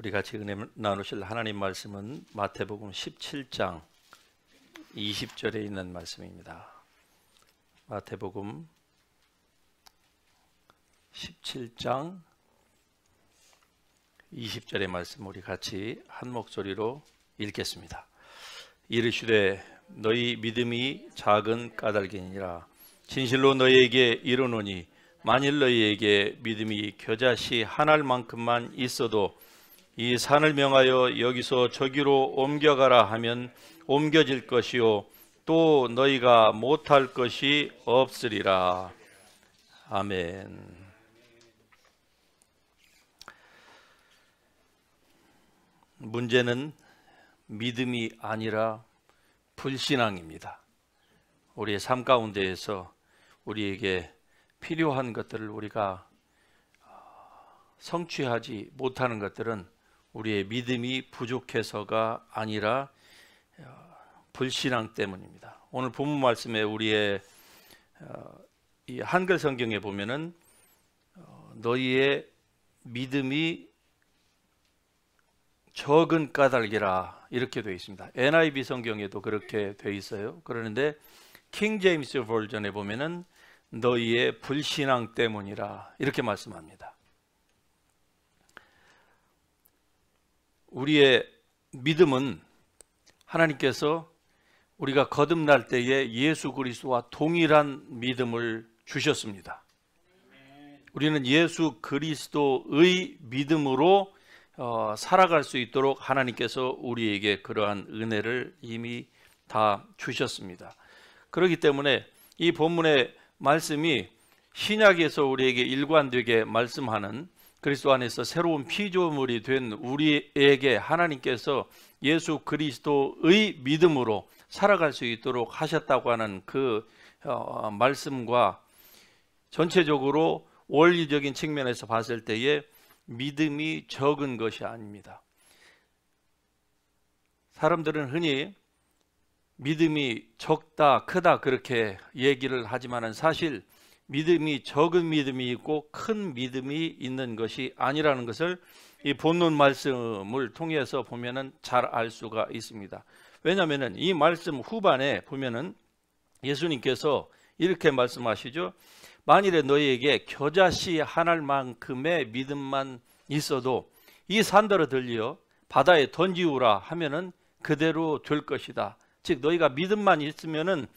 우리 같이 은혜 나누실 하나님 말씀은 마태복음 17장 20절에 있는 말씀입니다. 마태복음 17장 20절의 말씀 우리 같이 한 목소리로 읽겠습니다. 이르시되 너희 믿음이 작은 까닭이니라. 진실로 너희에게 이르노니 만일 너희에게 믿음이 겨자씨 한 알만큼만 있어도 이 산을 명하여 여기서 저기로 옮겨가라 하면 옮겨질 것이요 또 너희가 못할 것이 없으리라. 아멘. 문제는 믿음이 아니라 불신앙입니다. 우리의 삶 가운데에서 우리에게 필요한 것들을 우리가 성취하지 못하는 것들은 우리의 믿음이 부족해서가 아니라 불신앙 때문입니다. 오늘 본문 말씀에 우리의 이 한글 성경에 보면은 너희의 믿음이 적은 까닭이라 이렇게 되어 있습니다. NIV 성경에도 그렇게 되어 있어요. 그런데 킹 제임스 버전에 보면은 너희의 불신앙 때문이라 이렇게 말씀합니다. 우리의 믿음은 하나님께서 우리가 거듭날 때에 예수 그리스도와 동일한 믿음을 주셨습니다. 우리는 예수 그리스도의 믿음으로 살아갈 수 있도록 하나님께서 우리에게 그러한 은혜를 이미 다 주셨습니다. 그렇기 때문에 이 본문의 말씀이 신약에서 우리에게 일관되게 말씀하는 그리스도 안에서 새로운 피조물이 된 우리에게 하나님께서 예수 그리스도의 믿음으로 살아갈 수 있도록 하셨다고 하는 그 말씀과 전체적으로 원리적인 측면에서 봤을 때에 믿음이 적은 것이 아닙니다. 사람들은 흔히 믿음이 적다, 크다 그렇게 얘기를 하지만은 사실 믿음이 적은 믿음이 있고 큰 믿음이 있는 것이 아니라는 것을 이 본문 말씀을 통해서 보면은 잘 알 수가 있습니다. 왜냐하면은 이 말씀 후반에 보면은 예수님께서 이렇게 말씀하시죠. 만일에 너희에게 겨자씨 한 알만큼의 믿음만 있어도 이 산더러 들려 바다에 던지우라 하면은 그대로 될 것이다. 즉 너희가 믿음만 있으면은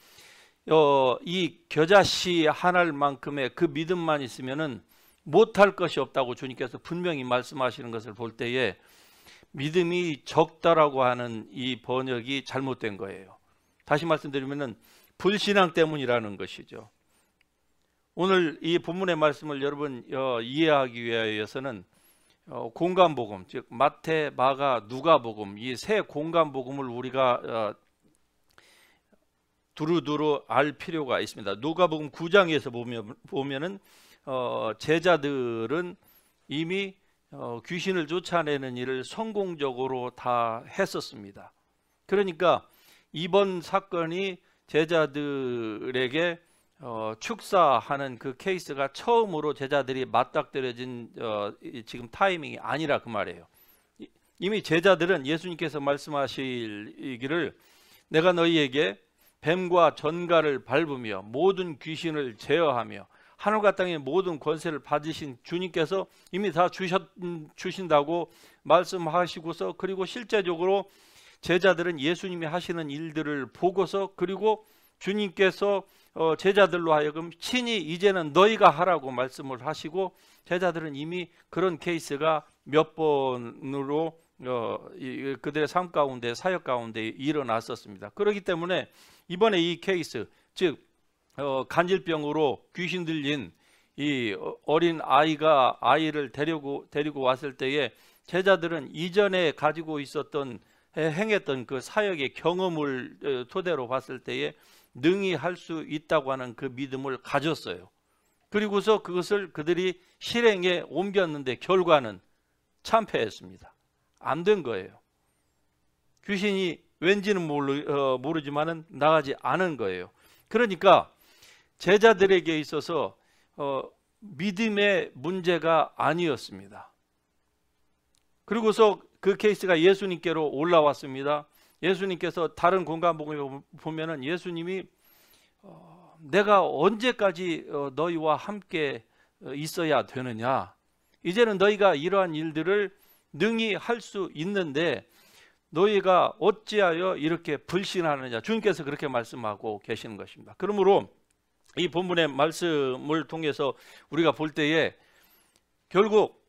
이 겨자씨 한 알만큼의 그 믿음만 있으면은 못할 것이 없다고 주님께서 분명히 말씀하시는 것을 볼 때에 믿음이 적다라고 하는 이 번역이 잘못된 거예요. 다시 말씀드리면은 불신앙 때문이라는 것이죠. 오늘 이 본문의 말씀을 여러분 이해하기 위해서는 공간복음, 즉 마태, 마가, 누가복음 이 세 공간복음을 우리가 두루두루 알 필요가 있습니다. 누가복음 9장에서 보면은 제자들은 이미 귀신을 쫓아내는 일을 성공적으로 다 했었습니다. 그러니까 이번 사건이 제자들에게 축사하는 그 케이스가 처음으로 제자들이 맞닥뜨려진 지금 타이밍이 아니라 그 말이에요. 이미 제자들은 예수님께서 말씀하시기를 내가 너희에게 뱀과 전갈을 밟으며 모든 귀신을 제어하며 하늘과 땅의 모든 권세를 받으신 주님께서 이미 다 주신다고 말씀하시고서 그리고 실제적으로 제자들은 예수님이 하시는 일들을 보고서 그리고 주님께서 제자들로 하여금 친히 이제는 너희가 하라고 말씀을 하시고 제자들은 이미 그런 케이스가 몇 번으로 그들의 삶 가운데 사역 가운데 일어났었습니다. 그렇기 때문에 이번에 이 케이스 즉 간질병으로 귀신 들린 이 어린 아이가 아이를 데리고 왔을 때에 제자들은 이전에 가지고 있었던 행했던 그 사역의 경험을 토대로 봤을 때에 능히 할 수 있다고 하는 그 믿음을 가졌어요. 그리고서 그것을 그들이 실행에 옮겼는데 결과는 참패했습니다. 안 된 거예요. 귀신이 왠지는 모르지만은 나가지 않은 거예요. 그러니까 제자들에게 있어서 믿음의 문제가 아니었습니다. 그리고서 그 케이스가 예수님께로 올라왔습니다. 예수님께서 다른 공간복음에 보면은 예수님이 내가 언제까지 너희와 함께 있어야 되느냐, 이제는 너희가 이러한 일들을 능히 할 수 있는데 너희가 어찌하여 이렇게 불신하느냐, 주님께서 그렇게 말씀하고 계시는 것입니다. 그러므로 이 본문의 말씀을 통해서 우리가 볼 때에 결국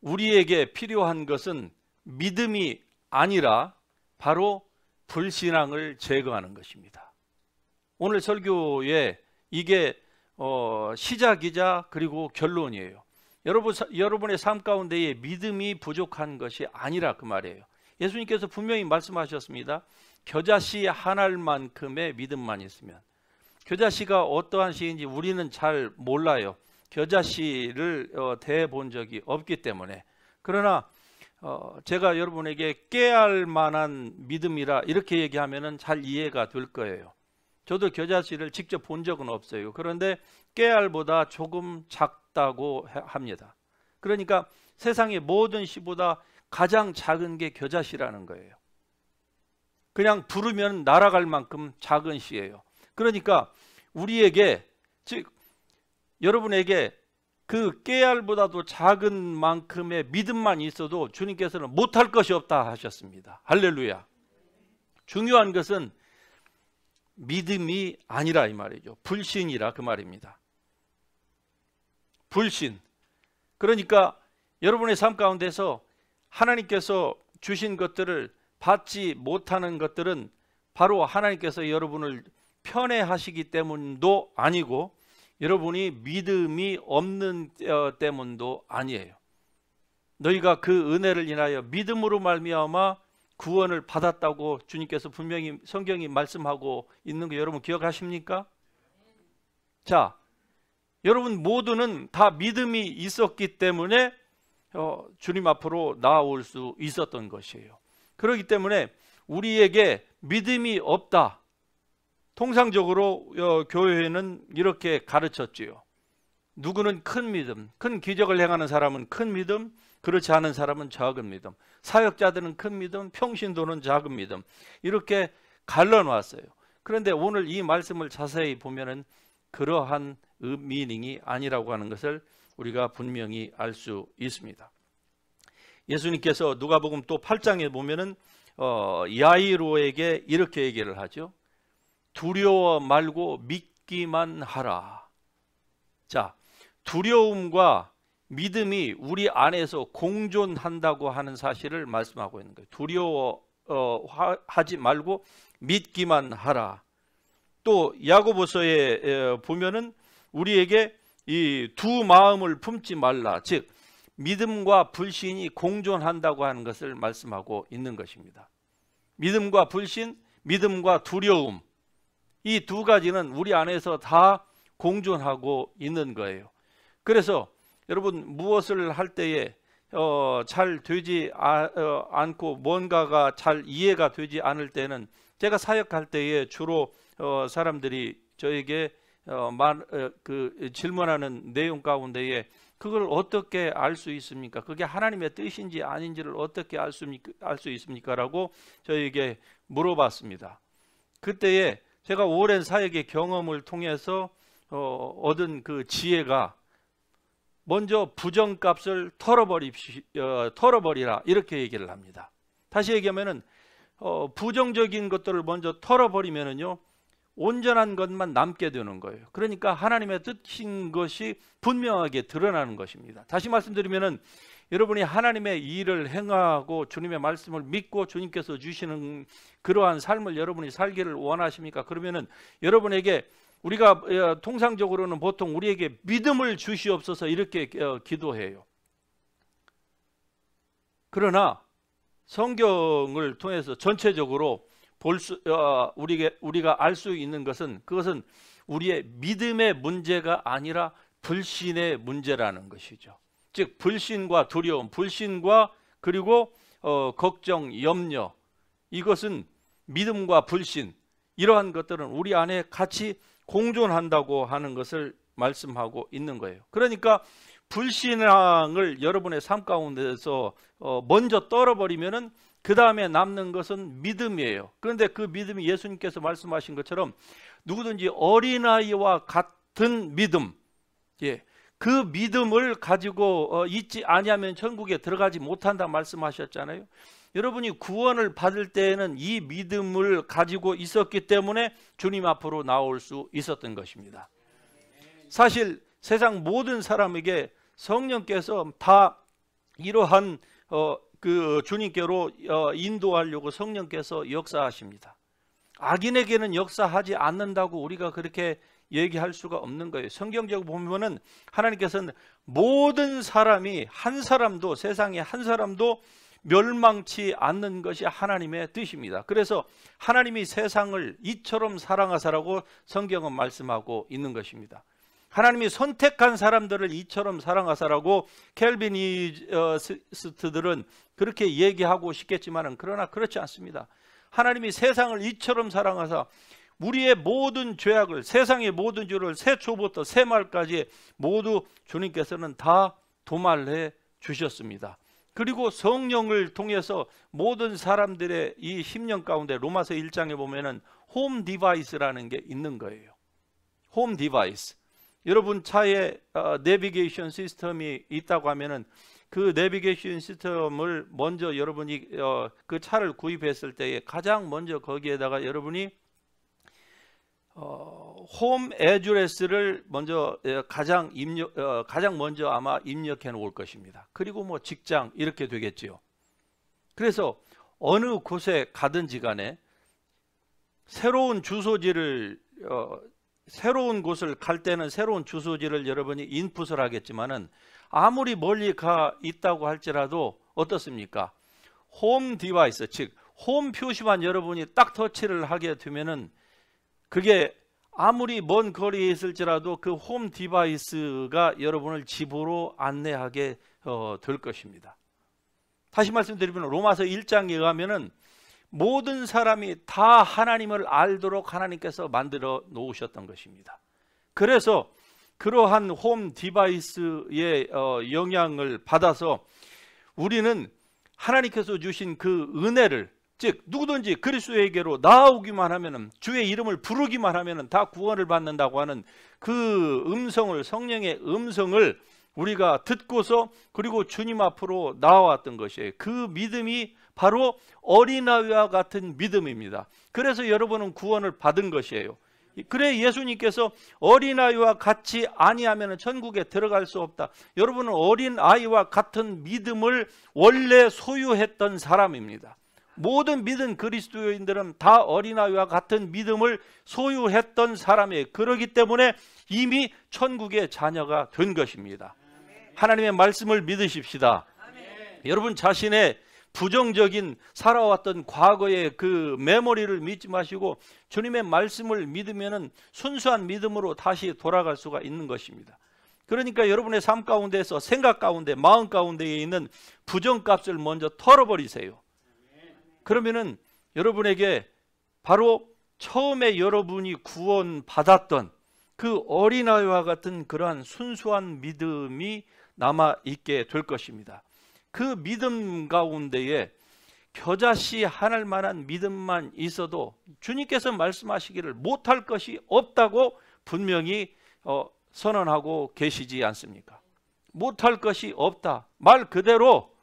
우리에게 필요한 것은 믿음이 아니라 바로 불신앙을 제거하는 것입니다. 오늘 설교에 이게 시작이자 그리고 결론이에요. 여러분의 삶 가운데에 믿음이 부족한 것이 아니라 그 말이에요. 예수님께서 분명히 말씀하셨습니다. 겨자씨 한 알만큼의 믿음만 있으면. 겨자씨가 어떠한 씨인지 우리는 잘 몰라요. 겨자씨를 대본 적이 없기 때문에. 그러나 제가 여러분에게 깨알 만한 믿음이라 이렇게 얘기하면 잘 이해가 될 거예요. 저도 겨자씨를 직접 본 적은 없어요. 그런데 깨알보다 조금 작다고 합니다. 그러니까 세상의 모든 씨보다 가장 작은 게 겨자씨라는 거예요. 그냥 부르면 날아갈 만큼 작은 씨예요. 그러니까 우리에게, 즉 여러분에게 그 깨알보다도 작은 만큼의 믿음만 있어도 주님께서는 못할 것이 없다 하셨습니다. 할렐루야. 중요한 것은 믿음이 아니라 이 말이죠. 불신이라 그 말입니다. 불신. 그러니까 여러분의 삶 가운데서 하나님께서 주신 것들을 받지 못하는 것들은 바로 하나님께서 여러분을 편애하시기 때문도 아니고 여러분이 믿음이 없는 때문도 아니에요. 너희가 그 은혜를 인하여 믿음으로 말미암아 구원을 받았다고 주님께서 분명히 성경이 말씀하고 있는 거 여러분 기억하십니까? 자, 여러분 모두는 다 믿음이 있었기 때문에 주님 앞으로 나아올 수 있었던 것이에요. 그렇기 때문에 우리에게 믿음이 없다, 통상적으로 교회는 이렇게 가르쳤지요. 누구는 큰 믿음, 큰 기적을 행하는 사람은 큰 믿음, 그렇지 않은 사람은 작은 믿음, 사역자들은 큰 믿음, 평신도는 작은 믿음, 이렇게 갈라놓았어요. 그런데 오늘 이 말씀을 자세히 보면은 그러한 미닝이 아니라고 하는 것을 우리가 분명히 알 수 있습니다. 예수님께서 누가복음 또 8장에 보면은 야이로에게 이렇게 얘기를 하죠. 두려워 말고 믿기만 하라. 자, 두려움과 믿음이 우리 안에서 공존한다고 하는 사실을 말씀하고 있는 거예요. 두려워하지 말고 믿기만 하라. 또 야고보서에 보면은 우리에게 이 두 마음을 품지 말라, 즉 믿음과 불신이 공존한다고 하는 것을 말씀하고 있는 것입니다. 믿음과 불신, 믿음과 두려움, 이 두 가지는 우리 안에서 다 공존하고 있는 거예요. 그래서 여러분 무엇을 할 때에 잘 되지 않고 뭔가가 잘 이해가 되지 않을 때는, 제가 사역할 때에 주로 사람들이 저에게 질문하는 내용 가운데에 그걸 어떻게 알 수 있습니까? 그게 하나님의 뜻인지 아닌지를 어떻게 알 수 있습니까? 라고 저에게 물어봤습니다. 그때에 제가 오랜 사역의 경험을 통해서 얻은 그 지혜가, 먼저 부정값을 털어버리라, 이렇게 얘기를 합니다. 다시 얘기하면은 부정적인 것들을 먼저 털어버리면은요, 온전한 것만 남게 되는 거예요. 그러니까 하나님의 뜻인 것이 분명하게 드러나는 것입니다. 다시 말씀드리면은 여러분이 하나님의 일을 행하고 주님의 말씀을 믿고 주님께서 주시는 그러한 삶을 여러분이 살기를 원하십니까? 그러면은 여러분에게, 우리가 통상적으로는 보통 우리에게 믿음을 주시옵소서 이렇게 기도해요. 그러나 성경을 통해서 전체적으로 우리가 알 수 있는 것은, 그것은 우리의 믿음의 문제가 아니라 불신의 문제라는 것이죠. 즉 불신과 두려움, 불신과 그리고 걱정, 염려, 이것은 믿음과 불신, 이러한 것들은 우리 안에 같이 공존한다고 하는 것을 말씀하고 있는 거예요. 그러니까 불신앙을 여러분의 삶 가운데서 먼저 떨어버리면은 그 다음에 남는 것은 믿음이에요. 그런데 그 믿음이 예수님께서 말씀하신 것처럼 누구든지 어린아이와 같은 믿음, 그 믿음을 가지고 있지 아니하면 천국에 들어가지 못한다 말씀하셨잖아요. 여러분이 구원을 받을 때에는 이 믿음을 가지고 있었기 때문에 주님 앞으로 나올 수 있었던 것입니다. 사실 세상 모든 사람에게 성령께서 다 이러한 그 주님께로 인도하려고 성령께서 역사하십니다. 악인에게는 역사하지 않는다고 우리가 그렇게 얘기할 수가 없는 거예요. 성경적으로 보면은 하나님께서는 모든 사람이 한 사람도, 세상에 한 사람도 멸망치 않는 것이 하나님의 뜻입니다. 그래서 하나님이 세상을 이처럼 사랑하사라고 성경은 말씀하고 있는 것입니다. 하나님이 선택한 사람들을 이처럼 사랑하사라고 켈비니스트들은 그렇게 얘기하고 싶겠지만은 그러나 그렇지 않습니다. 하나님이 세상을 이처럼 사랑하사 우리의 모든 죄악을, 세상의 모든 죄를 새초부터 새말까지 모두 주님께서는 다 도말해 주셨습니다. 그리고 성령을 통해서 모든 사람들의 이 심령 가운데 로마서 1장에 보면은 홈 디바이스라는 게 있는 거예요. 홈 디바이스. 여러분 차에 내비게이션 시스템이 있다고 하면은 그 내비게이션 시스템을 먼저 여러분이 그 차를 구입했을 때에 가장 먼저 거기에다가 여러분이 홈 애드레스를 먼저 가장 먼저 아마 입력해 놓을 것입니다. 그리고 뭐 직장 이렇게 되겠지요. 그래서 어느 곳에 가든지 간에 새로운 주소지를 새로운 곳을 갈 때는 새로운 주소지를 여러분이 인풋을 하겠지만은 아무리 멀리 가 있다고 할지라도 어떻습니까? 홈 디바이스, 즉 홈 표시만 여러분이 딱 터치를 하게 되면은 그게 아무리 먼 거리에 있을지라도 그 홈 디바이스가 여러분을 집으로 안내하게 될 것입니다. 다시 말씀드리면 로마서 1장에 의하면은 모든 사람이 다 하나님을 알도록 하나님께서 만들어 놓으셨던 것입니다. 그래서 그러한 홈 디바이스의 영향을 받아서 우리는 하나님께서 주신 그 은혜를, 즉 누구든지 그리스도에게로 나아오기만 하면은, 주의 이름을 부르기만 하면은 다 구원을 받는다고 하는 그 음성을, 성령의 음성을 우리가 듣고서 그리고 주님 앞으로 나아왔던 것이에요. 그 믿음이 바로 어린아이와 같은 믿음입니다. 그래서 여러분은 구원을 받은 것이에요. 그래 예수님께서 어린아이와 같이 아니하면 천국에 들어갈 수 없다. 여러분은 어린아이와 같은 믿음을 원래 소유했던 사람입니다. 모든 믿은 그리스도인들은 다 어린아이와 같은 믿음을 소유했던 사람이에요. 그렇기 때문에 이미 천국의 자녀가 된 것입니다. 하나님의 말씀을 믿으십시다. 여러분 자신의 부정적인 살아왔던 과거의 그 메모리를 믿지 마시고 주님의 말씀을 믿으면은 순수한 믿음으로 다시 돌아갈 수가 있는 것입니다. 그러니까 여러분의 삶 가운데서 생각 가운데, 마음 가운데에 있는 부정값을 먼저 털어버리세요. 그러면은 여러분에게 바로 처음에 여러분이 구원받았던 그 어린아이와 같은 그러한 순수한 믿음이 남아있게 될 것입니다. 그 믿음 가운데에 겨자씨 하늘 만한 믿음만 있어도 주님께서 말씀하시기를 못할 것이 없다고 분명히 선언하고 계시지 않습니까? 못할 것이 없다. 말 그대로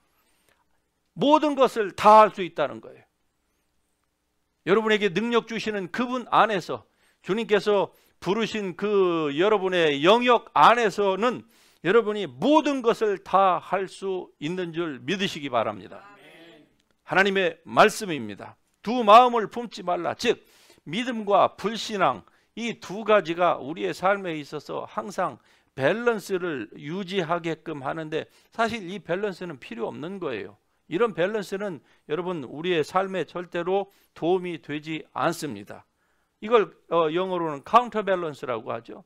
모든 것을 다 할 수 있다는 거예요. 여러분에게 능력 주시는 그분 안에서, 주님께서 부르신 그 여러분의 영역 안에서는 여러분이 모든 것을 다 할 수 있는 줄 믿으시기 바랍니다. 하나님의 말씀입니다. 두 마음을 품지 말라. 즉 믿음과 불신앙, 이 두 가지가 우리의 삶에 있어서 항상 밸런스를 유지하게끔 하는데 사실 이 밸런스는 필요 없는 거예요. 이런 밸런스는 여러분 우리의 삶에 절대로 도움이 되지 않습니다. 이걸 영어로는 카운터 밸런스라고 하죠.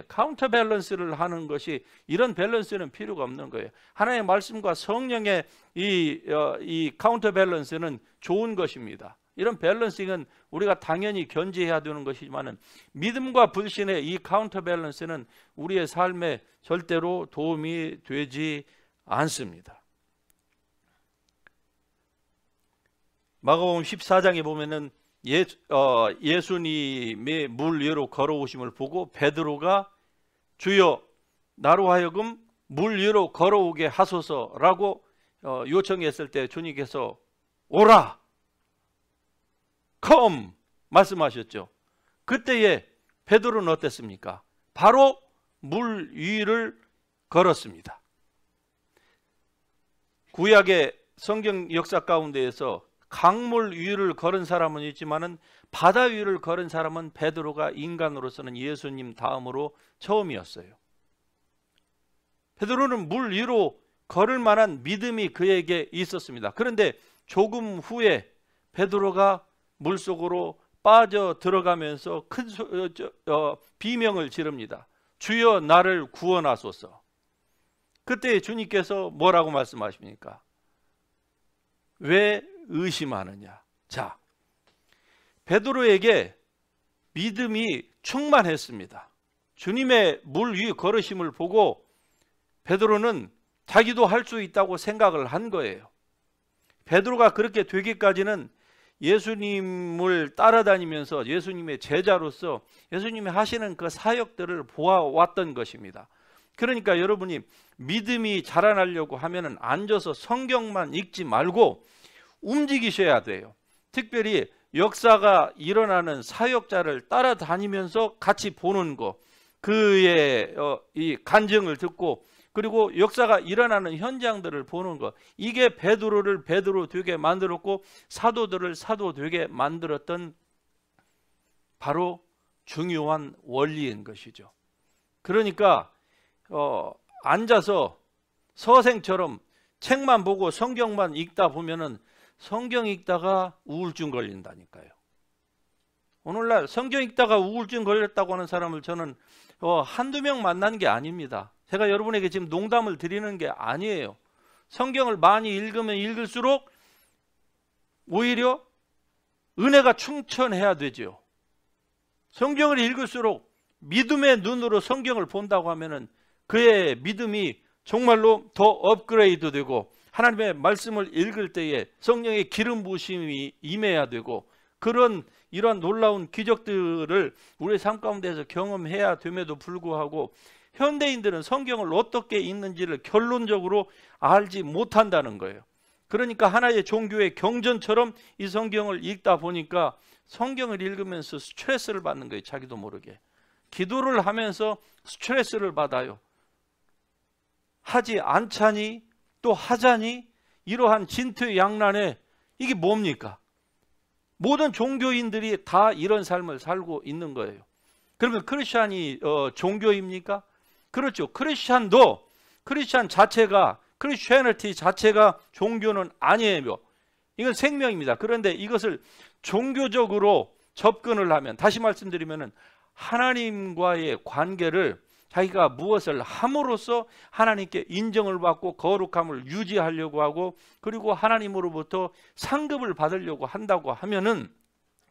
카운터 밸런스를 하는 것이, 이런 밸런스는 필요가 없는 거예요. 하나님의 말씀과 성령의 이 카운터 밸런스는 좋은 것입니다. 이런 밸런싱은 우리가 당연히 견지해야 되는 것이지만 믿음과 불신의 이 카운터 밸런스는 우리의 삶에 절대로 도움이 되지 않습니다. 마가복음 14장에 보면은 예수님의 물 위로 걸어오심을 보고 베드로가 주여 나로 하여금 물 위로 걸어오게 하소서라고 요청했을 때 주님께서 오라 come 말씀하셨죠. 그때에 베드로는 어땠습니까? 바로 물 위를 걸었습니다. 구약의 성경 역사 가운데에서 강물 위를 걸은 사람은 있지만은 바다 위를 걸은 사람은 베드로가 인간으로서는 예수님 다음으로 처음이었어요. 베드로는 물 위로 걸을 만한 믿음이 그에게 있었습니다. 그런데 조금 후에 베드로가 물속으로 빠져 들어가면서 큰 비명을 지릅니다. 주여 나를 구원하소서. 그때 주님께서 뭐라고 말씀하십니까? 왜 의심하느냐? 자, 베드로에게 믿음이 충만했습니다. 주님의 물 위 걸으심을 보고 베드로는 자기도 할 수 있다고 생각을 한 거예요. 베드로가 그렇게 되기까지는 예수님을 따라다니면서 예수님의 제자로서 예수님이 하시는 그 사역들을 보아왔던 것입니다. 그러니까 여러분이 믿음이 자라나려고 하면은 앉아서 성경만 읽지 말고 움직이셔야 돼요. 특별히 역사가 일어나는 사역자를 따라다니면서 같이 보는 거, 그의 이 간증을 듣고 그리고 역사가 일어나는 현장들을 보는 것, 이게 베드로를 베드로 되게 만들었고 사도들을 사도 되게 만들었던 바로 중요한 원리인 것이죠. 그러니까 앉아서 서생처럼 책만 보고 성경만 읽다 보면은 성경 읽다가 우울증 걸린다니까요. 오늘날 성경 읽다가 우울증 걸렸다고 하는 사람을 저는 한두 명 만난 게 아닙니다. 제가 여러분에게 지금 농담을 드리는 게 아니에요. 성경을 많이 읽으면 읽을수록 오히려 은혜가 충천해야 되죠. 성경을 읽을수록 믿음의 눈으로 성경을 본다고 하면은 그의 믿음이 정말로 더 업그레이드 되고 하나님의 말씀을 읽을 때에 성령의 기름 부으심이 임해야 되고 이런 놀라운 기적들을 우리의 삶 가운데서 경험해야 됨에도 불구하고 현대인들은 성경을 어떻게 읽는지를 결론적으로 알지 못한다는 거예요. 그러니까 하나의 종교의 경전처럼 이 성경을 읽다 보니까 성경을 읽으면서 스트레스를 받는 거예요. 자기도 모르게. 기도를 하면서 스트레스를 받아요. 하지 않자니 또 하자니 이러한 진퇴양난에 이게 뭡니까? 모든 종교인들이 다 이런 삶을 살고 있는 거예요. 그러면 크리스찬이 종교입니까? 그렇죠. 크리스찬 자체가 크리스천리티 자체가 종교는 아니에요. 이건 생명입니다. 그런데 이것을 종교적으로 접근을 하면, 다시 말씀드리면은 하나님과의 관계를 자기가 무엇을 함으로써 하나님께 인정을 받고 거룩함을 유지하려고 하고 그리고 하나님으로부터 상급을 받으려고 한다고 하면은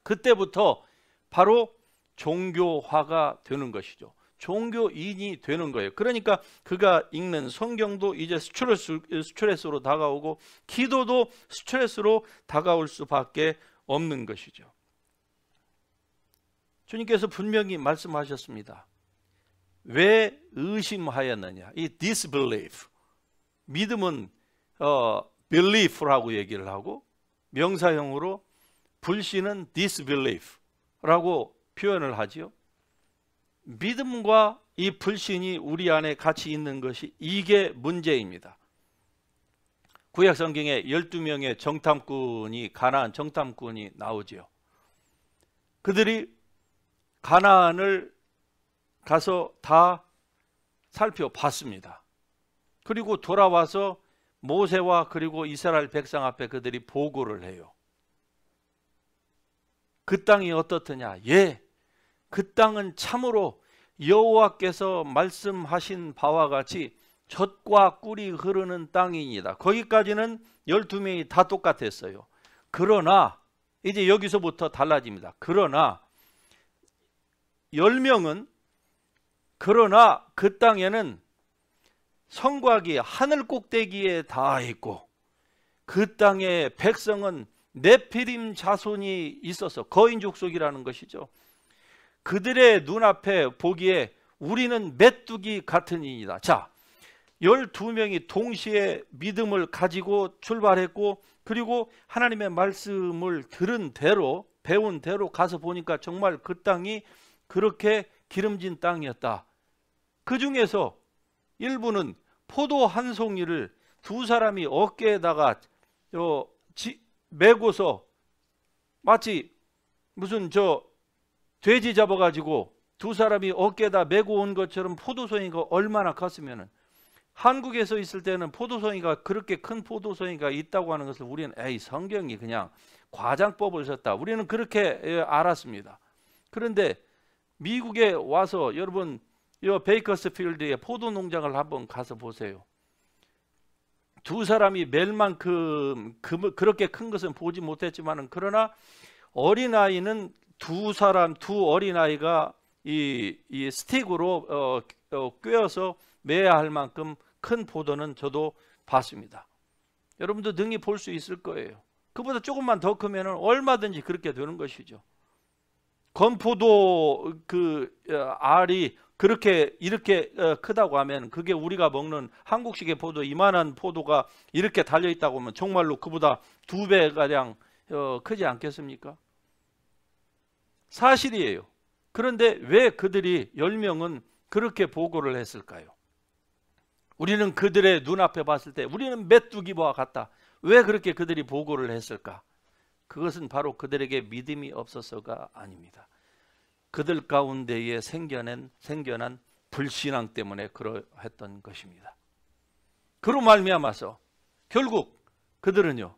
그때부터 바로 종교화가 되는 것이죠. 종교인이 되는 거예요. 그러니까 그가 읽는 성경도 이제 스트레스로 다가오고 기도도 스트레스로 다가올 수밖에 없는 것이죠. 주님께서 분명히 말씀하셨습니다. 왜 의심하였느냐? 이 disbelief, 믿음은 belief라고 얘기를 하고 명사형으로 불신은 disbelief라고 표현을 하지요. 믿음과 이 불신이 우리 안에 같이 있는 것이 이게 문제입니다. 구약 성경에 12명의 정탐꾼이 가나안 정탐꾼이 나오지요. 그들이 가나안을 가서 다 살펴봤습니다. 그리고 돌아와서 모세와 그리고 이스라엘 백성 앞에 그들이 보고를 해요. 그 땅이 어떻더냐? 그 땅은 참으로 여호와께서 말씀하신 바와 같이 젖과 꿀이 흐르는 땅이니다. 거기까지는 12명이 다 똑같았어요. 그러나 이제 여기서부터 달라집니다. 그러나 10명은 그러나 그 땅에는 성곽이 하늘 꼭대기에 닿아 있고 그 땅의 백성은 네피림 자손이 있어서 거인 족속이라는 것이죠. 그들의 눈앞에 보기에 우리는 메뚜기 같은 이이다. 자, 12명이 동시에 믿음을 가지고 출발했고 그리고 하나님의 말씀을 들은 대로 배운 대로 가서 보니까 정말 그 땅이 그렇게 기름진 땅이었다. 그 중에서 일부는 포도 한 송이를 두 사람이 어깨에다가 메고서 마치 무슨 돼지 잡아가지고 두 사람이 어깨에다 메고 온 것처럼 포도송이가 얼마나 컸으면은, 한국에서 있을 때는 포도송이가 그렇게 큰 포도송이가 있다고 하는 것을 우리는 성경이 그냥 과장법을 썼다, 우리는 그렇게 알았습니다. 그런데 미국에 와서 여러분 베이커스필드의 포도 농장을 한번 가서 보세요. 두 사람이 멜 만큼 그렇게 큰 것은 보지 못했지만은, 그러나 어린아이는 두 어린아이가 이 스틱으로 꿰어서 매야 할 만큼 큰 포도는 저도 봤습니다. 여러분도 능히 볼 수 있을 거예요. 그보다 조금만 더 크면 얼마든지 그렇게 되는 것이죠. 건포도 알이 이렇게 크다고 하면, 그게 우리가 먹는 한국식의 포도, 이만한 포도가 이렇게 달려있다고 하면 정말로 그보다 2배가량 크지 않겠습니까? 사실이에요. 그런데 왜 그들이 10명은 그렇게 보고를 했을까요? 우리는 그들의 눈앞에 봤을 때 우리는 메뚜기와 같다. 왜 그렇게 그들이 보고를 했을까? 그것은 바로 그들에게 믿음이 없어서가 아닙니다. 그들 가운데에 생겨난 불신앙 때문에 그러했던 것입니다. 그로 말미암아서 결국 그들은요,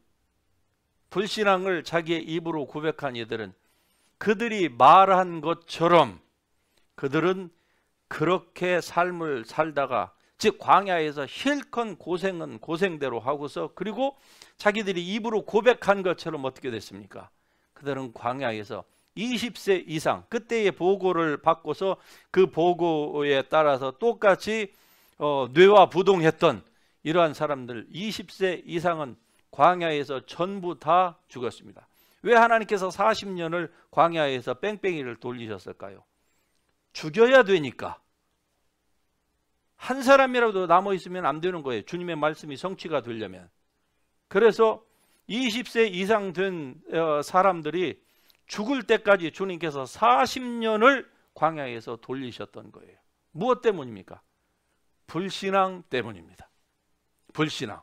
불신앙을 자기의 입으로 고백한 이들은 그들이 말한 것처럼 그들은 그렇게 삶을 살다가, 즉 광야에서 실컷 고생은 고생대로 하고서, 그리고 자기들이 입으로 고백한 것처럼 어떻게 됐습니까? 그들은 광야에서 20세 이상, 그때의 보고를 받고서 그 보고에 따라서 똑같이 뇌와 부동했던 이러한 사람들 20세 이상은 광야에서 전부 다 죽었습니다. 왜 하나님께서 40년을 광야에서 뺑뺑이를 돌리셨을까요? 죽여야 되니까. 한 사람이라도 남아있으면 안 되는 거예요. 주님의 말씀이 성취가 되려면. 그래서 20세 이상 된 사람들이 죽을 때까지 주님께서 40년을 광야에서 돌리셨던 거예요. 무엇 때문입니까? 불신앙 때문입니다. 불신앙.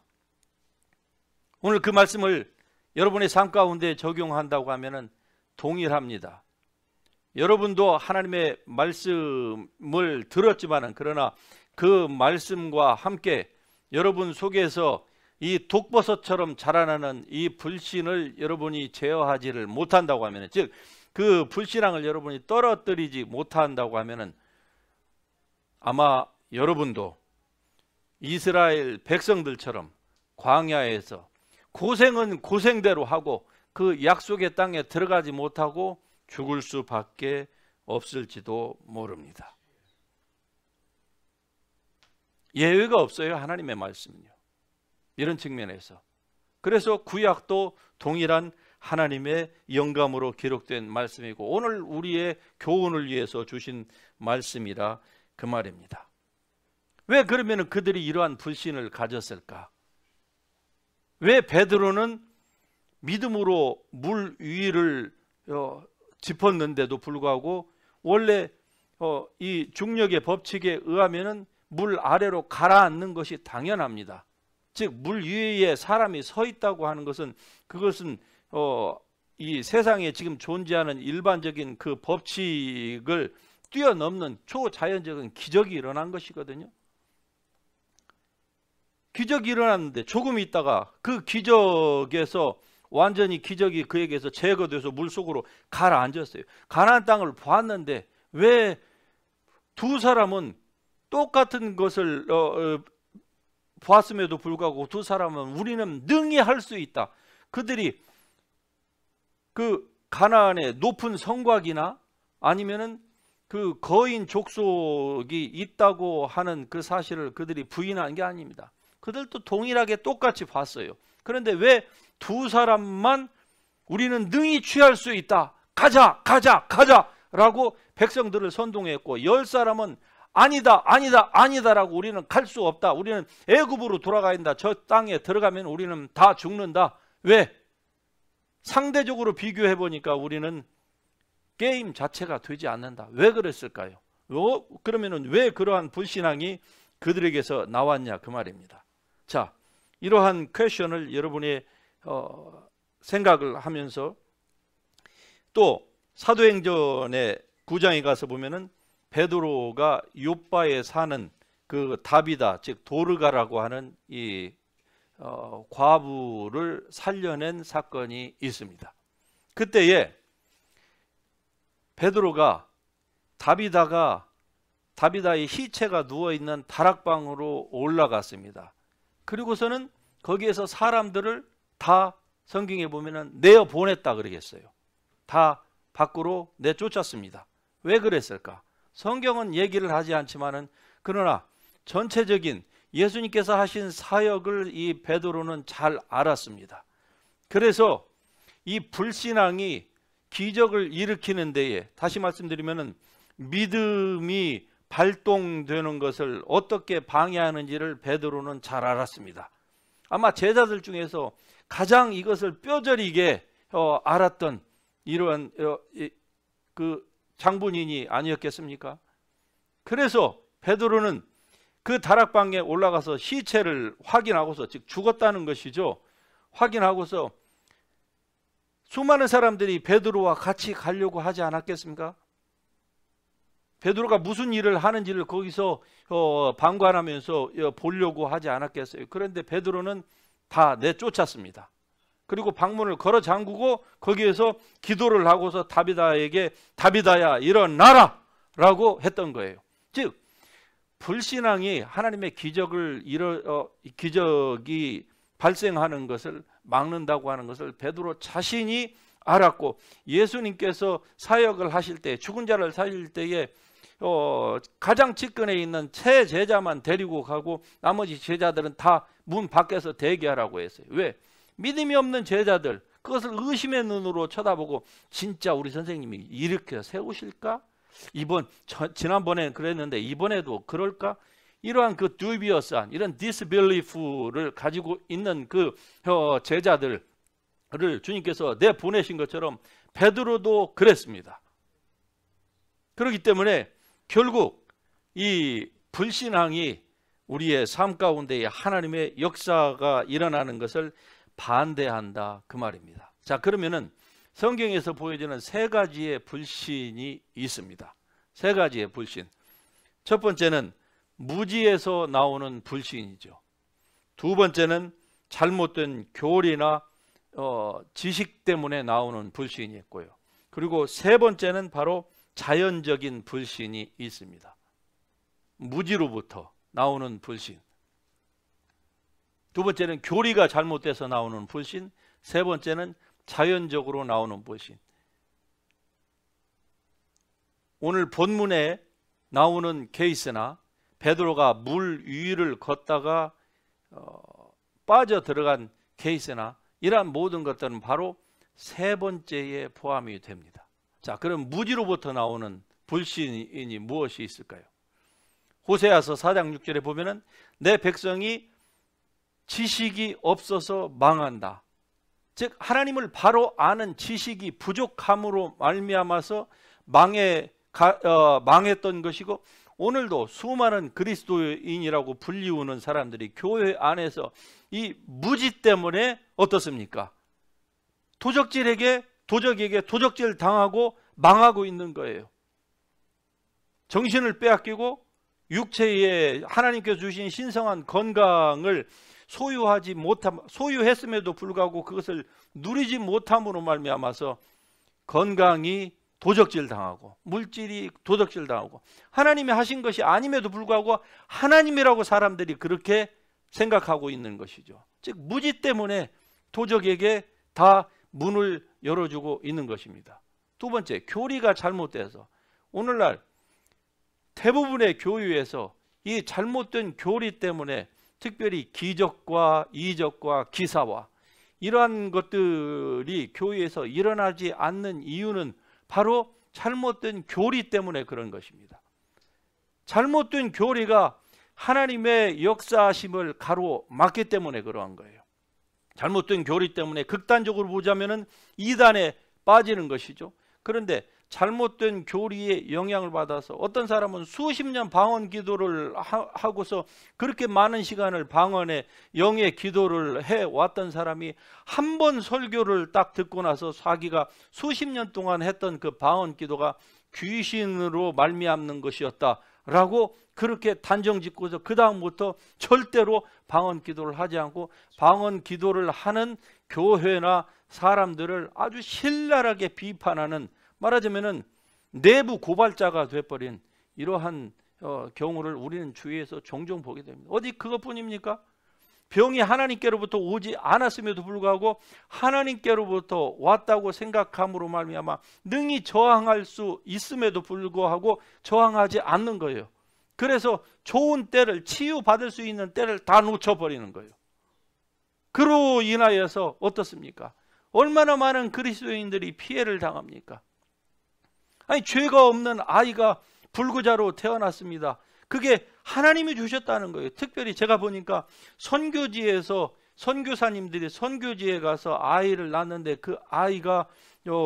오늘 그 말씀을 여러분의 삶 가운데 적용한다고 하면은 동일합니다. 여러분도 하나님의 말씀을 들었지만은, 그러나 그 말씀과 함께 여러분 속에서 이 독버섯처럼 자라나는 이 불신을 여러분이 제어하지를 못한다고 하면, 즉 그 불신앙을 여러분이 떨어뜨리지 못한다고 하면은, 아마 여러분도 이스라엘 백성들처럼 광야에서 고생은 고생대로 하고 그 약속의 땅에 들어가지 못하고 죽을 수밖에 없을지도 모릅니다. 예외가 없어요, 하나님의 말씀은요. 이런 측면에서. 그래서 구약도 동일한 하나님의 영감으로 기록된 말씀이고, 오늘 우리의 교훈을 위해서 주신 말씀이라 그 말입니다. 왜 그러면 그들이 이러한 불신을 가졌을까? 왜 베드로는 믿음으로 물 위를 짚었는데도 불구하고 원래 이 중력의 법칙에 의하면은 물 아래로 가라앉는 것이 당연합니다. 즉 물 위에 사람이 서 있다고 하는 것은, 그것은 이 세상에 지금 존재하는 일반적인 그 법칙을 뛰어넘는 초자연적인 기적이 일어난 것이거든요. 기적이 일어났는데 조금 있다가 그 기적에서 완전히 기적이 그에게서 제거돼서 물속으로 가라앉았어요. 가나안 땅을 보았는데 왜 두 사람은 똑같은 것을 보았음에도 불구하고 두 사람은 우리는 능히 할 수 있다. 그들이 그 가나안의 높은 성곽이나 아니면은 그 거인 족속이 있다고 하는 그 사실을 그들이 부인한 게 아닙니다. 그들도 동일하게 똑같이 봤어요. 그런데 왜 두 사람만 우리는 능히 취할 수 있다, 가자 가자 가자 라고 백성들을 선동했고 10사람은 아니다 아니다 아니다라고 우리는 갈 수 없다, 우리는 애굽으로 돌아가야 한다, 저 땅에 들어가면 우리는 다 죽는다. 왜? 상대적으로 비교해 보니까 우리는 게임 자체가 되지 않는다. 왜 그랬을까요? 그러면은 왜 그러한 불신앙이 그들에게서 나왔냐 그 말입니다. 자, 이러한 퀘션을 여러분이 생각을 하면서 또 사도행전의 9장에 가서 보면은 베드로가 요빠에 사는 그 다비다, 즉 도르가라고 하는 이 과부를 살려낸 사건이 있습니다. 그때에 베드로가 다비다의 시체가 누워있는 다락방으로 올라갔습니다. 그리고서는 거기에서 사람들을 다 성경에 보면은 내어 보냈다 그러겠어요. 다 밖으로 내쫓았습니다. 왜 그랬을까? 성경은 얘기를 하지 않지만은 그러나 전체적인 예수님께서 하신 사역을 이 베드로는 잘 알았습니다. 그래서 이 불신앙이 기적을 일으키는 데에, 다시 말씀드리면은 믿음이 발동되는 것을 어떻게 방해하는지를 베드로는 잘 알았습니다. 아마 제자들 중에서 가장 이것을 뼈저리게 알았던 이러한 그 장본인이 아니었겠습니까? 그래서 베드로는 그 다락방에 올라가서 시체를 확인하고서, 즉 죽었다는 것이죠, 확인하고서 수많은 사람들이 베드로와 같이 가려고 하지 않았겠습니까? 베드로가 무슨 일을 하는지를 거기서 방관하면서 보려고 하지 않았겠어요? 그런데 베드로는 다 내쫓았습니다. 그리고 방문을 걸어 잠그고 거기에서 기도를 하고서 다비다에게 다비다야 일어나라 라고 했던 거예요. 즉 불신앙이 하나님의 기적이 발생하는 것을 막는다고 하는 것을 베드로 자신이 알았고, 예수님께서 사역을 하실 때, 죽은 자를 살릴 때에 가장 측근에 있는 세 제자만 데리고 가고 나머지 제자들은 다 문 밖에서 대기하라고 했어요. 왜? 믿음이 없는 제자들, 그것을 의심의 눈으로 쳐다보고 진짜 우리 선생님이 이렇게 세우실까? 지난번에 그랬는데 이번에도 그럴까? 이러한 그 듀비어스한 이런 디스빌리프를 가지고 있는 그 제자들을 주님께서 내보내신 것처럼 베드로도 그랬습니다. 그렇기 때문에 결국 이 불신앙이 우리의 삶 가운데에 하나님의 역사가 일어나는 것을 반대한다 그 말입니다. 자, 그러면은 성경에서 보여지는 세 가지의 불신이 있습니다. 세 가지의 불신. 첫 번째는 무지에서 나오는 불신이죠. 두 번째는 잘못된 교리나 지식 때문에 나오는 불신이 있고요. 그리고 세 번째는 바로 자연적인 불신이 있습니다. 무지로부터 나오는 불신. 두 번째는 교리가 잘못돼서 나오는 불신. 세 번째는 자연적으로 나오는 불신. 오늘 본문에 나오는 케이스나 베드로가 물 위를 걷다가 빠져 들어간 케이스나 이러한 모든 것들은 바로 세 번째에 포함이 됩니다. 자, 그럼 무지로부터 나오는 불신이 무엇이 있을까요? 호세아서 4장 6절에 보면은 내 백성이 지식이 없어서 망한다. 즉 하나님을 바로 아는 지식이 부족함으로 말미암아서 망했던 것이고, 오늘도 수많은 그리스도인이라고 불리우는 사람들이 교회 안에서 이 무지 때문에 어떻습니까? 도적에게 도적질 당하고 망하고 있는 거예요. 정신을 빼앗기고 육체에 하나님께서 주신 신성한 건강을 소유했음에도 불구하고 그것을 누리지 못함으로 말미암아서 건강이 도적질 당하고 물질이 도적질 당하고 하나님이 하신 것이 아님에도 불구하고 하나님이라고 사람들이 그렇게 생각하고 있는 것이죠. 즉 무지 때문에 도적에게 다 문을 열어주고 있는 것입니다. 두 번째, 교리가 잘못돼서 오늘날 대부분의 교회에서 이 잘못된 교리 때문에 특별히 기적과 이적과 기사와 이러한 것들이 교회에서 일어나지 않는 이유는 바로 잘못된 교리 때문에 그런 것입니다. 잘못된 교리가 하나님의 역사하심을 가로막기 때문에 그러한 거예요. 잘못된 교리 때문에 극단적으로 보자면은 이단에 빠지는 것이죠. 그런데 잘못된 교리에 영향을 받아서 어떤 사람은 수십 년 방언 기도를 하고서 그렇게 많은 시간을 방언에 영의 기도를 해왔던 사람이 한 번 설교를 딱 듣고 나서 자기가 수십 년 동안 했던 그 방언 기도가 귀신으로 말미암는 것이었다라고 그렇게 단정 짓고서 그 다음부터 절대로 방언 기도를 하지 않고 방언 기도를 하는 교회나 사람들을 아주 신랄하게 비판하는, 말하자면은 내부 고발자가 돼버린 이러한 경우를 우리는 주위에서 종종 보게 됩니다. 어디 그것뿐입니까? 병이 하나님께로부터 오지 않았음에도 불구하고 하나님께로부터 왔다고 생각함으로 말미암아 능히 저항할 수 있음에도 불구하고 저항하지 않는 거예요. 그래서 좋은 때를, 치유받을 수 있는 때를 다 놓쳐버리는 거예요. 그로 인하여서 어떻습니까? 얼마나 많은 그리스도인들이 피해를 당합니까? 아니, 죄가 없는 아이가 불구자로 태어났습니다. 그게 하나님이 주셨다는 거예요. 특별히 제가 보니까 선교지에서 선교사님들이 선교지에 가서 아이를 낳는데 그 아이가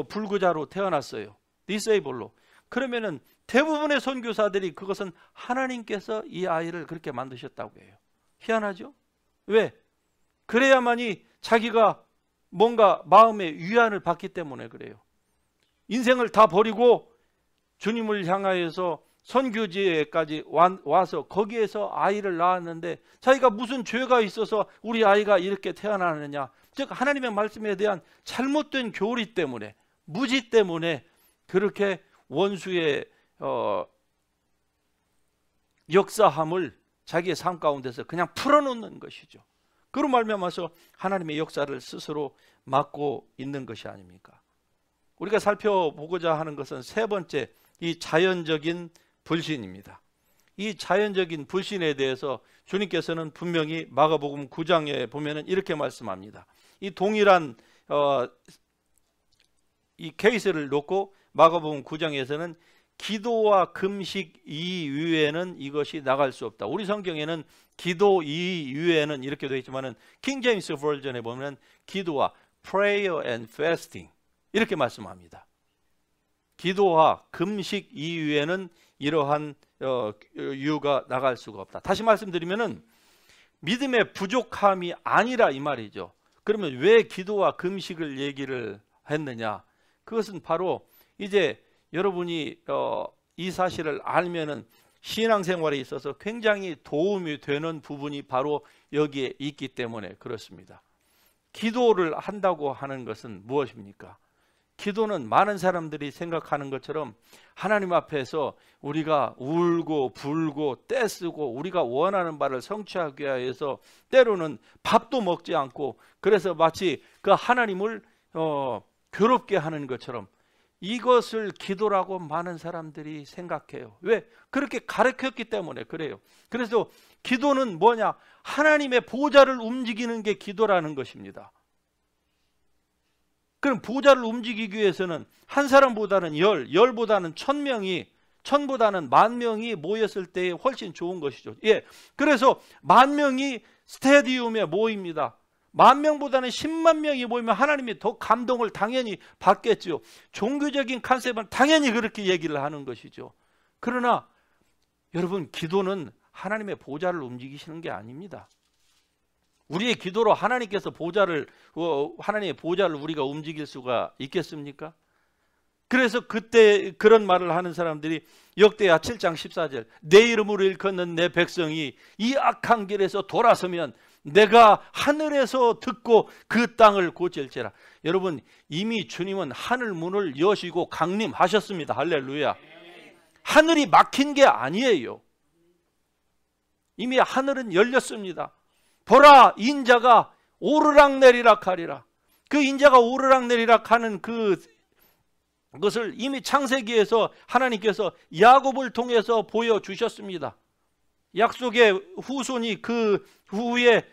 불구자로 태어났어요. 디세이블로. 그러면은 대부분의 선교사들이 그것은 하나님께서 이 아이를 그렇게 만드셨다고 해요. 희한하죠? 왜? 그래야만이 자기가 뭔가 마음의 위안을 받기 때문에 그래요. 인생을 다 버리고 주님을 향하여서 선교지에까지 와서 거기에서 아이를 낳았는데 자기가 무슨 죄가 있어서 우리 아이가 이렇게 태어나느냐, 즉 하나님의 말씀에 대한 잘못된 교리 때문에, 무지 때문에 그렇게 원수의 역사함을 자기의 삶 가운데서 그냥 풀어놓는 것이죠. 그로 말미암아서 하나님의 역사를 스스로 막고 있는 것이 아닙니까? 우리가 살펴보고자 하는 것은 세 번째, 이 자연적인 불신입니다. 이 자연적인 불신에 대해서 주님께서는 분명히 마가복음 9장에 보면은 이렇게 말씀합니다. 이 동일한 이 케이스를 놓고 마가복음 9장에서는 기도와 금식 이외에는 이것이 나갈 수 없다. 우리 성경에는 기도 이외에는 이렇게 되어 있지만은 킹 제임스 버전에 보면 기도와 prayer and fasting 이렇게 말씀합니다. 기도와 금식 이외에는 이러한 이유가 나갈 수가 없다. 다시 말씀드리면은 믿음의 부족함이 아니라 이 말이죠. 그러면 왜 기도와 금식을 얘기를 했느냐? 그것은 바로 이제 여러분이 이 사실을 알면은 신앙생활에 있어서 굉장히 도움이 되는 부분이 바로 여기에 있기 때문에 그렇습니다. 기도를 한다고 하는 것은 무엇입니까? 기도는 많은 사람들이 생각하는 것처럼 하나님 앞에서 우리가 울고 불고 떼쓰고 우리가 원하는 바를 성취하기 위해서 때로는 밥도 먹지 않고 그래서 마치 그 하나님을 괴롭게 하는 것처럼 이것을 기도라고 많은 사람들이 생각해요. 왜? 그렇게 가르쳤기 때문에 그래요. 그래서 기도는 뭐냐? 하나님의 보좌를 움직이는 게 기도라는 것입니다. 그럼 보좌를 움직이기 위해서는 한 사람보다는 열보다는 1000명이, 1000보다는 10,000명이 모였을 때 훨씬 좋은 것이죠. 예, 그래서 10,000명이 스테디움에 모입니다. 10,000명보다는 10만 명이 모이면 하나님이 더 감동을 당연히 받겠죠. 종교적인 컨셉은 당연히 그렇게 얘기를 하는 것이죠. 그러나 여러분, 기도는 하나님의 보좌를 움직이시는 게 아닙니다. 우리의 기도로 하나님께서 하나님의 보좌를 우리가 움직일 수가 있겠습니까? 그래서 그때 그런 말을 하는 사람들이 역대하 7장 14절 내 이름으로 일컫는 내 백성이 이 악한 길에서 돌아서면 내가 하늘에서 듣고 그 땅을 고칠지라. 여러분, 이미 주님은 하늘 문을 여시고 강림하셨습니다. 할렐루야. 하늘이 막힌 게 아니에요. 이미 하늘은 열렸습니다. 보라, 인자가 오르락내리락 하리라. 그 그 인자가 오르락내리락 하는 그것을 이미 창세기에서 하나님께서 야곱을 통해서 보여주셨습니다. 약속의 후손이 그 후에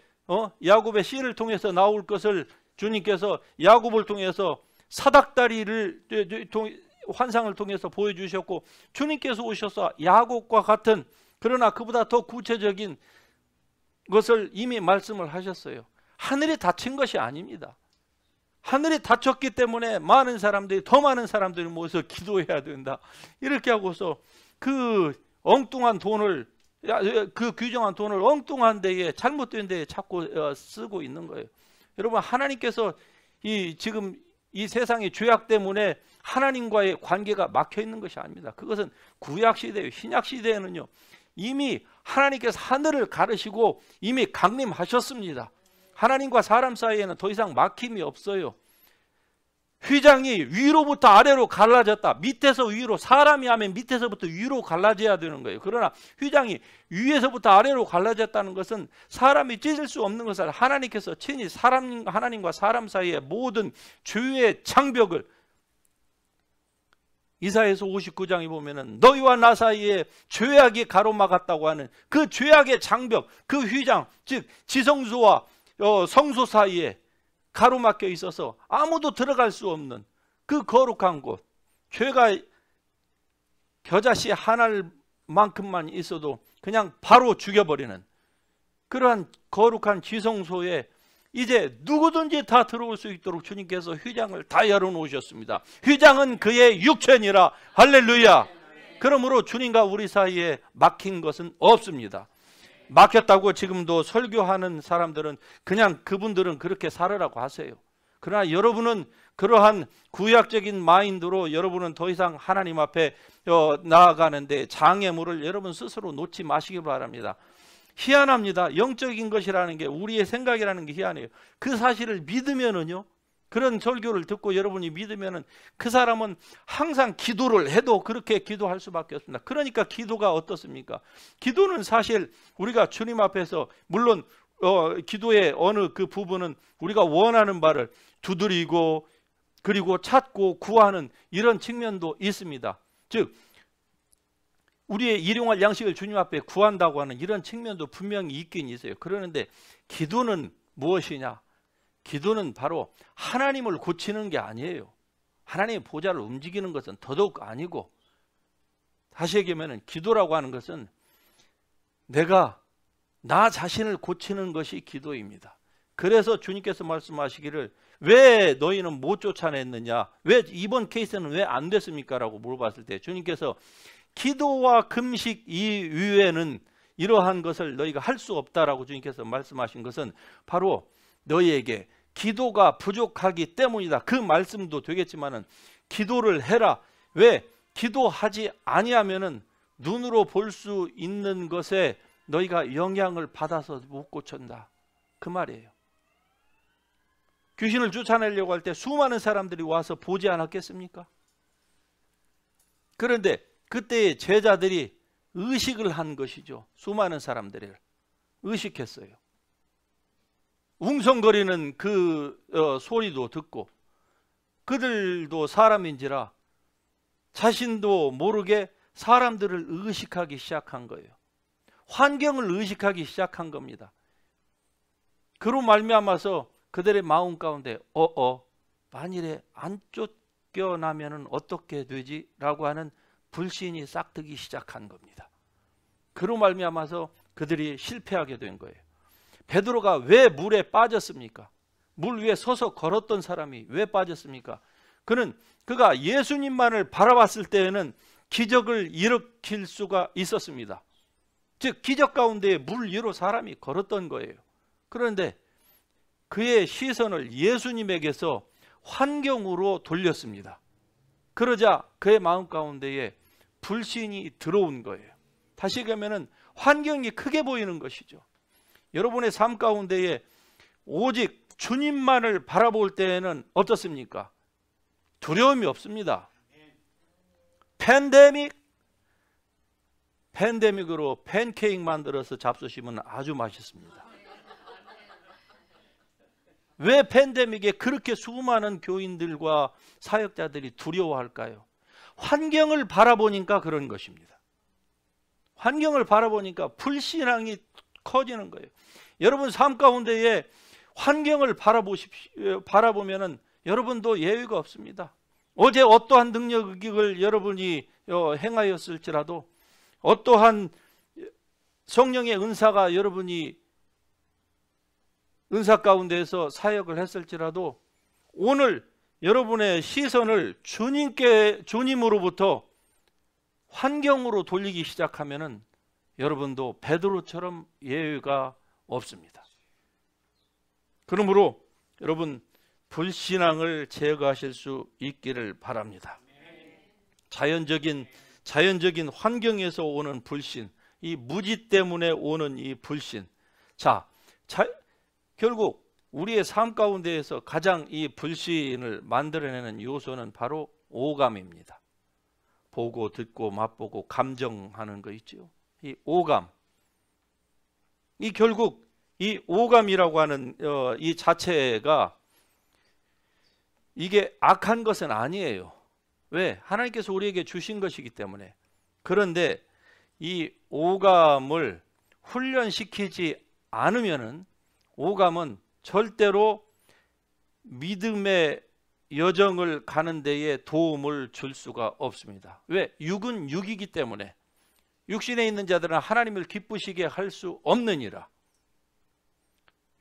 야곱의 씨를 통해서 나올 것을 주님께서 야곱을 통해서 사닥다리를 환상을 통해서 보여주셨고, 주님께서 오셔서 야곱과 같은, 그러나 그보다 더 구체적인 것을 이미 말씀을 하셨어요. 하늘이 닫힌 것이 아닙니다. 하늘이 닫혔기 때문에 더 많은 사람들이 모여서 기도해야 된다, 이렇게 하고서 그 엉뚱한 돈을, 그 규정한 돈을 엉뚱한 데에, 잘못된 데에 자꾸 쓰고 있는 거예요. 여러분, 하나님께서 지금 이 세상의 죄악 때문에 하나님과의 관계가 막혀 있는 것이 아닙니다. 그것은 구약 시대예요. 신약 시대에는요, 이미 하나님께서 하늘을 가르시고 이미 강림하셨습니다. 하나님과 사람 사이에는 더 이상 막힘이 없어요. 휘장이 위로부터 아래로 갈라졌다, 밑에서 위로, 사람이 하면 밑에서부터 위로 갈라져야 되는 거예요. 그러나 휘장이 위에서부터 아래로 갈라졌다는 것은 사람이 찢을 수 없는 것을 하나님께서 친히 하나님과 사람 사이의 모든 죄의 장벽을, 이사야서 59장에 보면은 너희와 나 사이에 죄악이 가로막았다고 하는 그 죄악의 장벽, 그 휘장, 즉 지성소와 성소 사이에 가로막혀 있어서 아무도 들어갈 수 없는 그 거룩한 곳, 죄가 겨자씨 하나만큼만 있어도 그냥 바로 죽여버리는 그러한 거룩한 지성소에 이제 누구든지 다 들어올 수 있도록 주님께서 휘장을 다 열어놓으셨습니다. 휘장은 그의 육체니라. 할렐루야. 그러므로 주님과 우리 사이에 막힌 것은 없습니다. 막혔다고 지금도 설교하는 사람들은 그냥 그분들은 그렇게 살으라고 하세요. 그러나 여러분은 그러한 구약적인 마인드로 여러분은 더 이상 하나님 앞에 나아가는데 장애물을 여러분 스스로 놓지 마시기 바랍니다. 희한합니다. 영적인 것이라는 게, 우리의 생각이라는 게 희한해요. 그 사실을 믿으면은요, 그런 설교를 듣고 여러분이 믿으면은 그 사람은 항상 기도를 해도 그렇게 기도할 수밖에 없습니다. 그러니까 기도가 어떻습니까? 기도는 사실 우리가 주님 앞에서, 물론 기도의 어느 그 부분은 우리가 원하는 바를 두드리고 그리고 찾고 구하는 이런 측면도 있습니다. 즉 우리의 일용할 양식을 주님 앞에 구한다고 하는 이런 측면도 분명히 있긴 있어요. 그러는데 기도는 무엇이냐? 기도는 바로 하나님을 고치는 게 아니에요. 하나님의 보좌를 움직이는 것은 더더욱 아니고, 다시 얘기하면 기도라고 하는 것은 내가 나 자신을 고치는 것이 기도입니다. 그래서 주님께서 말씀하시기를 왜 너희는 못 쫓아냈느냐, 왜 이번 케이스는 왜 안 됐습니까? 라고 물어봤을 때 주님께서 기도와 금식 이외에는 이러한 것을 너희가 할 수 없다라고 주님께서 말씀하신 것은 바로 너희에게 기도가 부족하기 때문이다. 그 말씀도 되겠지만은 기도를 해라. 왜? 기도하지 아니하면은 눈으로 볼 수 있는 것에 너희가 영향을 받아서 못 고친다, 그 말이에요. 귀신을 쫓아내려고 할 때 수많은 사람들이 와서 보지 않았겠습니까? 그런데 그때의 제자들이 의식을 한 것이죠. 수많은 사람들을 의식했어요. 웅성거리는 그 소리도 듣고, 그들도 사람인지라 자신도 모르게 사람들을 의식하기 시작한 거예요. 환경을 의식하기 시작한 겁니다. 그로 말미암아서 그들의 마음 가운데 만일에 안 쫓겨나면 어떻게 되지? 라고 하는 불신이 싹트기 시작한 겁니다. 그로 말미암아서 그들이 실패하게 된 거예요. 베드로가 왜 물에 빠졌습니까? 물 위에 서서 걸었던 사람이 왜 빠졌습니까? 그가 예수님만을 바라봤을 때에는 기적을 일으킬 수가 있었습니다. 즉 기적 가운데 물 위로 사람이 걸었던 거예요. 그런데 그의 시선을 예수님에게서 환경으로 돌렸습니다. 그러자 그의 마음 가운데에 불신이 들어온 거예요. 다시 얘기하면 환경이 크게 보이는 것이죠. 여러분의 삶 가운데에 오직 주님만을 바라볼 때에는 어떻습니까? 두려움이 없습니다. 팬데믹으로 팬케이크 만들어서 잡수시면 아주 맛있습니다. 왜 팬데믹에 그렇게 수많은 교인들과 사역자들이 두려워할까요? 환경을 바라보니까 그런 것입니다. 환경을 바라보니까 불신앙이 커지는 거예요. 여러분 삶 가운데에 환경을 바라보면은 여러분도 예외가 없습니다. 어제 어떠한 능력을 여러분이 행하였을지라도, 어떠한 성령의 은사가 여러분이 은사 가운데에서 사역을 했을지라도, 오늘 여러분의 시선을 주님으로부터 환경으로 돌리기 시작하면은 여러분도 베드로처럼 예외가 없습니다. 그러므로 여러분 불신앙을 제거하실 수 있기를 바랍니다. 자연적인 환경에서 오는 불신, 이 무지 때문에 오는 이 불신. 결국 우리의 삶 가운데에서 가장 이 불신을 만들어내는 요소는 바로 오감입니다. 보고 듣고 맛보고 감정하는 거 있죠. 이 오감. 결국 이 오감이라고 하는 이 자체가 이게 악한 것은 아니에요. 왜? 하나님께서 우리에게 주신 것이기 때문에. 그런데 이 오감을 훈련시키지 않으면은, 오감은 절대로 믿음의 여정을 가는 데에 도움을 줄 수가 없습니다. 왜? 육은 육이기 때문에. 육신에 있는 자들은 하나님을 기쁘시게 할 수 없느니라.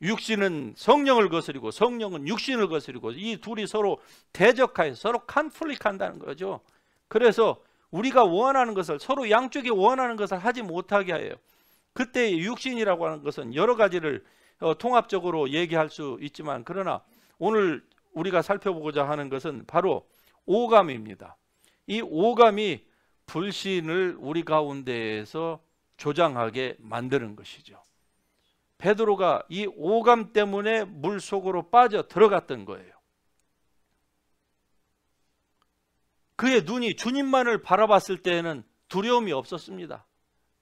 육신은 성령을 거스리고 성령은 육신을 거스리고, 이 둘이 서로 대적하여 서로 컨플릭한다는 거죠. 그래서 우리가 원하는 것을, 서로 양쪽이 원하는 것을 하지 못하게 해요. 그때 육신이라고 하는 것은 여러 가지를 통합적으로 얘기할 수 있지만, 그러나 오늘 우리가 살펴보고자 하는 것은 바로 오감입니다. 이 오감이 불신을 우리 가운데에서 조장하게 만드는 것이죠. 베드로가 이 오감 때문에 물속으로 빠져 들어갔던 거예요. 그의 눈이 주님만을 바라봤을 때에는 두려움이 없었습니다.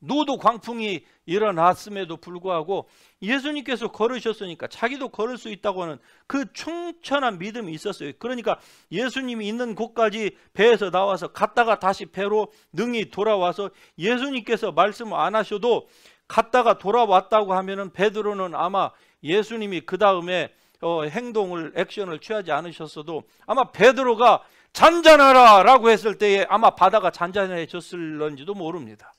노도 광풍이 일어났음에도 불구하고 예수님께서 걸으셨으니까 자기도 걸을 수 있다고 하는 그 충천한 믿음이 있었어요. 그러니까 예수님이 있는 곳까지 배에서 나와서 갔다가 다시 배로 능히 돌아와서, 예수님께서 말씀 안 하셔도 갔다가 돌아왔다고 하면은 베드로는 아마 예수님이 그 다음에 액션을 취하지 않으셨어도 아마 베드로가 잔잔하라 라고 했을 때에 아마 바다가 잔잔해졌을런지도 모릅니다.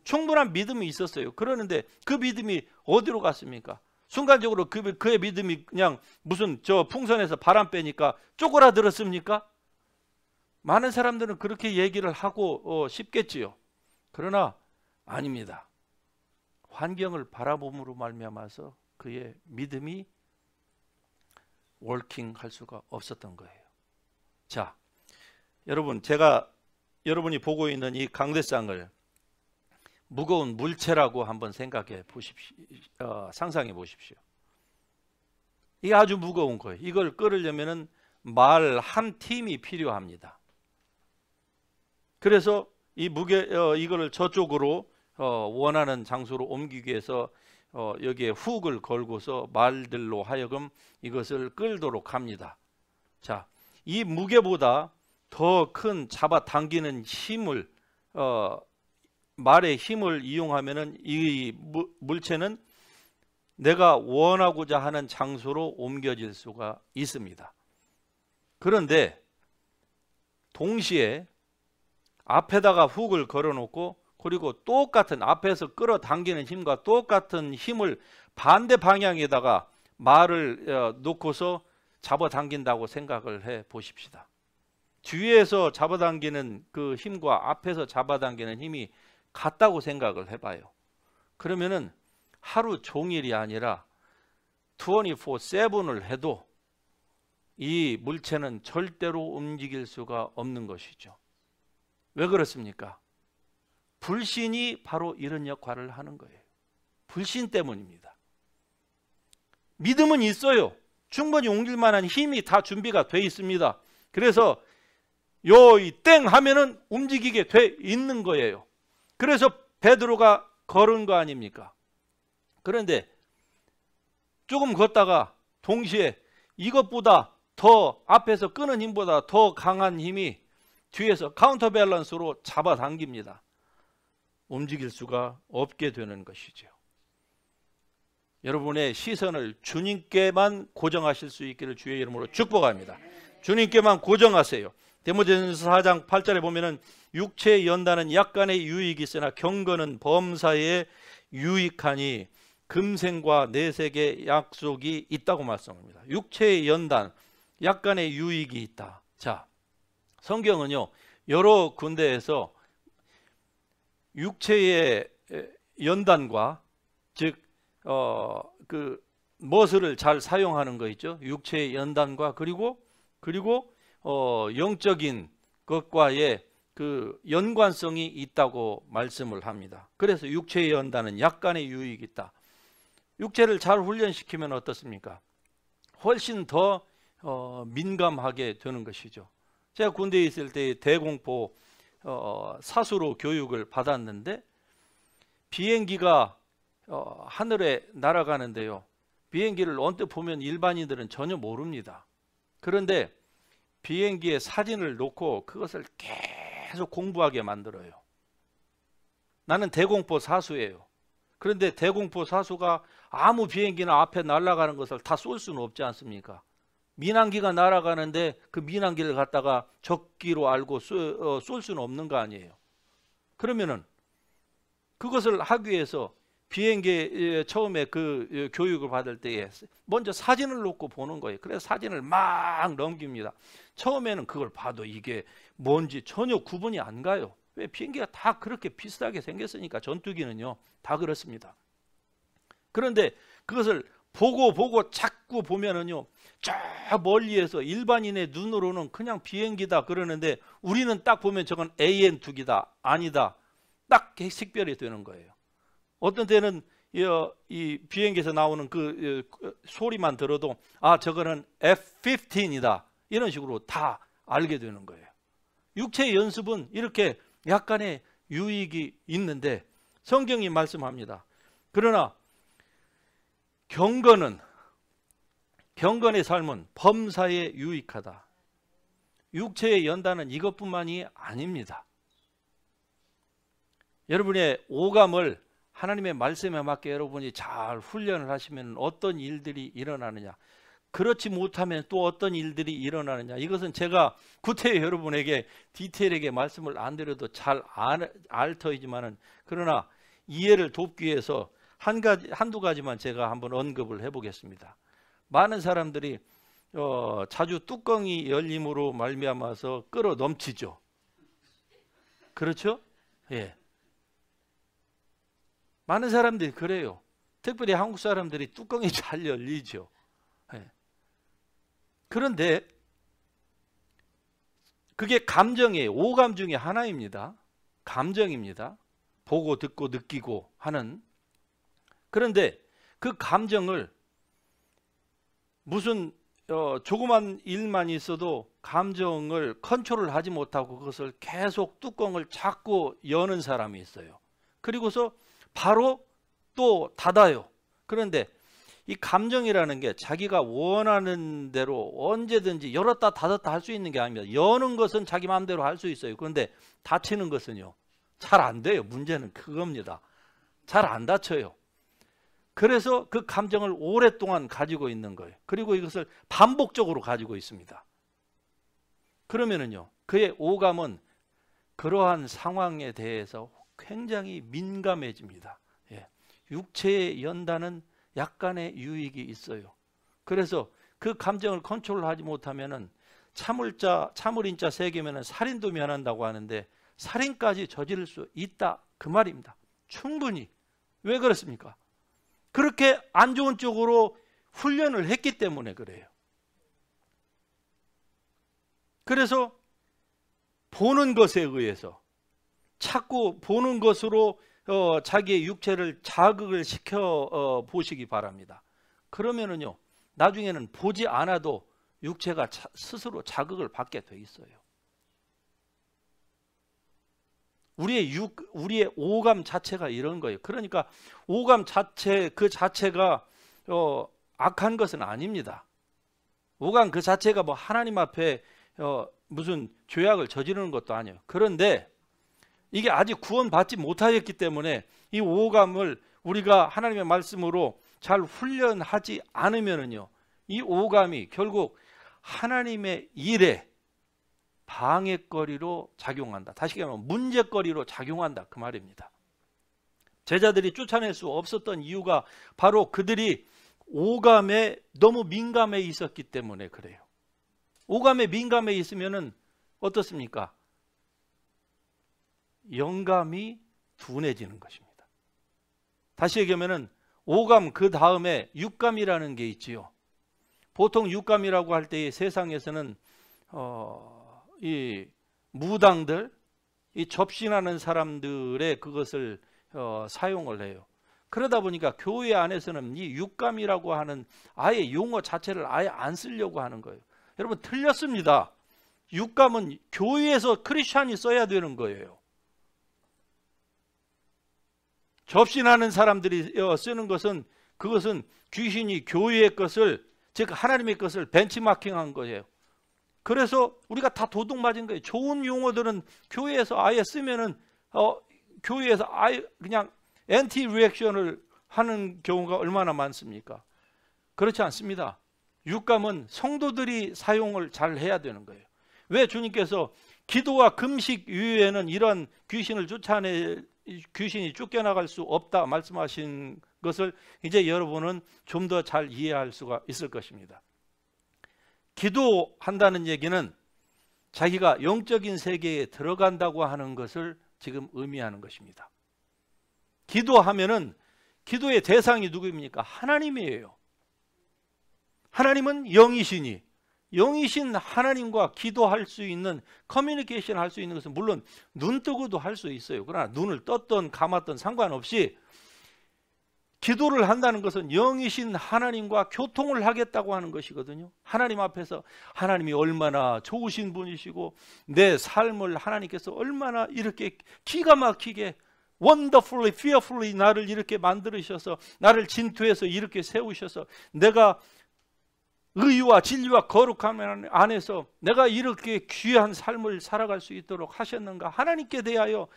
충분한 믿음이 있었어요. 그러는데 그 믿음이 어디로 갔습니까? 순간적으로 그의 믿음이 그냥 무슨 풍선에서 바람 빼니까 쪼그라들었습니까? 많은 사람들은 그렇게 얘기를 하고 싶겠지요. 그러나 아닙니다. 환경을 바라봄으로 말미암아서 그의 믿음이 워킹할 수가 없었던 거예요. 자, 여러분, 제가 여러분이 보고 있는 이 강대상을 무거운 물체라고 한번 생각해 보십시오. 상상해 보십시오. 이게 아주 무거운 거예요. 이걸 끌으려면은 말 한 팀이 필요합니다. 그래서 이거를 저쪽으로 원하는 장소로 옮기기 위해서 여기에 훅을 걸고서 말들로 하여금 이것을 끌도록 합니다. 자, 이 무게보다 더 큰 잡아당기는 힘을, 말의 힘을 이용하면은 이 물체는 내가 원하고자 하는 장소로 옮겨질 수가 있습니다. 그런데 동시에 앞에다가 훅을 걸어놓고, 그리고 똑같은 앞에서 끌어당기는 힘과 똑같은 힘을 반대 방향에다가 말을 놓고서 잡아당긴다고 생각을 해 보십시다. 뒤에서 잡아당기는 그 힘과 앞에서 잡아당기는 힘이 같다고 생각을 해봐요. 그러면은 하루 종일이 아니라 24/7을 해도 이 물체는 절대로 움직일 수가 없는 것이죠. 왜 그렇습니까? 불신이 바로 이런 역할을 하는 거예요. 불신 때문입니다. 믿음은 있어요. 충분히 옮길 만한 힘이 다 준비가 돼 있습니다. 그래서 땡 하면은 움직이게 돼 있는 거예요. 그래서 베드로가 걸은 거 아닙니까? 그런데 조금 걷다가 동시에 이것보다 더 앞에서 끄는 힘보다 더 강한 힘이 뒤에서 카운터 밸런스로 잡아당깁니다. 움직일 수가 없게 되는 것이죠. 여러분의 시선을 주님께만 고정하실 수 있기를 주의 이름으로 축복합니다. 주님께만 고정하세요. 디모데전서 4장 8절에 보면은 육체의 연단은 약간의 유익이 있으나 경건은 범사에 유익하니 금생과 내색의 약속이 있다고 말씀합니다. 육체의 연단, 약간의 유익이 있다. 자, 성경은요 여러 군데에서 육체의 연단과 즉 머슬을 잘 사용하는 거 있죠. 육체의 연단과 그리고 영적인 것과의 그 연관성이 있다고 말씀을 합니다. 그래서 육체의 연단은 약간의 유익이 있다. 육체를 잘 훈련시키면 어떻습니까? 훨씬 더 민감하게 되는 것이죠. 제가 군대에 있을 때 대공포 사수로 교육을 받았는데 비행기가 하늘에 날아가는데요. 비행기를 언뜻 보면 일반인들은 전혀 모릅니다. 그런데 비행기에 사진을 놓고 그것을 계속 공부하게 만들어요. 나는 대공포 사수예요. 그런데 대공포 사수가 아무 비행기나 앞에 날아가는 것을 다 쏠 수는 없지 않습니까? 민항기가 날아가는데 그 민항기를 갖다가 적기로 알고 쏠 수는 없는 거 아니에요. 그러면은 그것을 하기 위해서 비행기 처음에 그 교육을 받을 때에 먼저 사진을 놓고 보는 거예요. 그래서 사진을 막 넘깁니다. 처음에는 그걸 봐도 이게 뭔지 전혀 구분이 안 가요. 왜? 비행기가 다 그렇게 비슷하게 생겼으니까. 전투기는요 다 그렇습니다. 그런데 그것을 보고 자꾸 보면은요 저 멀리에서 일반인의 눈으로는 그냥 비행기다 그러는데 우리는 딱 보면 저건 AN2기다 아니다 딱 식별이 되는 거예요. 어떤 때는 이 비행기에서 나오는 그 소리만 들어도 아 저거는 F-15이다 이런 식으로 다 알게 되는 거예요. 육체의 연습은 이렇게 약간의 유익이 있는데 성경이 말씀합니다. 그러나 경건의 삶은 범사에 유익하다. 육체의 연단은 이것뿐만이 아닙니다. 여러분의 오감을 하나님의 말씀에 맞게 여러분이 잘 훈련을 하시면 어떤 일들이 일어나느냐, 그렇지 못하면 또 어떤 일들이 일어나느냐, 이것은 제가 구태여 여러분에게 디테일하게 말씀을 안 드려도 잘 알 터이지만은, 그러나 이해를 돕기 위해서 한두 가지만 제가 한번 언급을 해보겠습니다. 많은 사람들이 자주 뚜껑이 열림으로 말미암아서 끓어 넘치죠. 그렇죠? 예. 많은 사람들이 그래요. 특별히 한국 사람들이 뚜껑이 잘 열리죠. 예. 그런데 그게 감정이에요. 오감 중에 하나입니다. 감정입니다. 보고 듣고 느끼고 하는. 그런데 그 감정을 무슨 조그만 일만 있어도 감정을 컨트롤하지 못하고 그것을 계속 뚜껑을 자꾸 여는 사람이 있어요. 그리고서 바로 또 닫아요. 그런데 이 감정이라는 게 자기가 원하는 대로 언제든지 열었다 닫았다 할 수 있는 게 아닙니다. 여는 것은 자기 마음대로 할 수 있어요. 그런데 닫히는 것은요 잘 안 돼요. 문제는 그겁니다. 잘 안 닫혀요. 그래서 그 감정을 오랫동안 가지고 있는 거예요. 그리고 이것을 반복적으로 가지고 있습니다. 그러면은요 그의 오감은 그러한 상황에 대해서 굉장히 민감해집니다. 예. 육체의 연단은 약간의 유익이 있어요. 그래서 그 감정을 컨트롤하지 못하면은 참을인자 3개면은 살인도 면한다고 하는데 살인까지 저지를 수 있다 그 말입니다. 충분히. 왜 그렇습니까? 그렇게 안 좋은 쪽으로 훈련을 했기 때문에 그래요. 그래서 보는 것에 의해서 자꾸 보는 것으로 자기의 육체를 자극을 시켜 보시기 바랍니다. 그러면은요 나중에는 보지 않아도 육체가 스스로 자극을 받게 돼 있어요. 우리의 오감 자체가 이런 거예요. 그러니까 오감 자체 그 자체가 악한 것은 아닙니다. 오감 그 자체가 뭐 하나님 앞에 무슨 죄악을 저지르는 것도 아니에요. 그런데 이게 아직 구원받지 못하였기 때문에 이 오감을 우리가 하나님의 말씀으로 잘 훈련하지 않으면은요, 이 오감이 결국 하나님의 일에 방해거리로 작용한다. 다시 말하면 문제거리로 작용한다, 그 말입니다. 제자들이 쫓아낼 수 없었던 이유가 바로 그들이 오감에 너무 민감해 있었기 때문에 그래요. 오감에 민감해 있으면은 어떻습니까? 영감이 둔해지는 것입니다. 다시 얘기하면은 오감 그 다음에 육감이라는 게 있지요. 보통 육감이라고 할 때 세상에서는 이 무당들, 이 접신하는 사람들의 그것을 사용을 해요. 그러다 보니까 교회 안에서는 이 육감이라고 하는 아예 용어 자체를 아예 안 쓰려고 하는 거예요. 여러분 틀렸습니다. 육감은 교회에서 크리스찬이 써야 되는 거예요. 접신하는 사람들이 쓰는 것은 그것은 귀신이 교회의 것을, 즉 하나님의 것을 벤치마킹한 거예요. 그래서 우리가 다 도둑 맞은 거예요. 좋은 용어들은 교회에서 아예 쓰면은 교회에서 아예 그냥 엔티 리액션을 하는 경우가 얼마나 많습니까? 그렇지 않습니다. 육감은 성도들이 사용을 잘 해야 되는 거예요. 왜 주님께서 기도와 금식 이후에는 이런 귀신이 쫓겨나갈 수 없다 말씀하신 것을 이제 여러분은 좀 더 잘 이해할 수가 있을 것입니다. 기도한다는 얘기는 자기가 영적인 세계에 들어간다고 하는 것을 지금 의미하는 것입니다. 기도하면은 기도의 대상이 누구입니까? 하나님이에요. 하나님은 영이시니 영이신 하나님과 기도할 수 있는, 커뮤니케이션 할 수 있는 것은 물론 눈 뜨고도 할 수 있어요. 그러나 눈을 떴던 감았던 상관없이 기도를 한다는 것은 영이신 하나님과 교통을 하겠다고 하는 것이거든요. 하나님 앞에서 하나님이 얼마나 좋으신 분이시고 내 삶을 하나님께서 얼마나 이렇게 기가 막히게 wonderfully, fearfully 나를 이렇게 만들으셔서 나를 진토에서 이렇게 세우셔서 내가 의와 진리와 거룩함 안에서 내가 이렇게 귀한 삶을 살아갈 수 있도록 하셨는가. 하나님께 대하여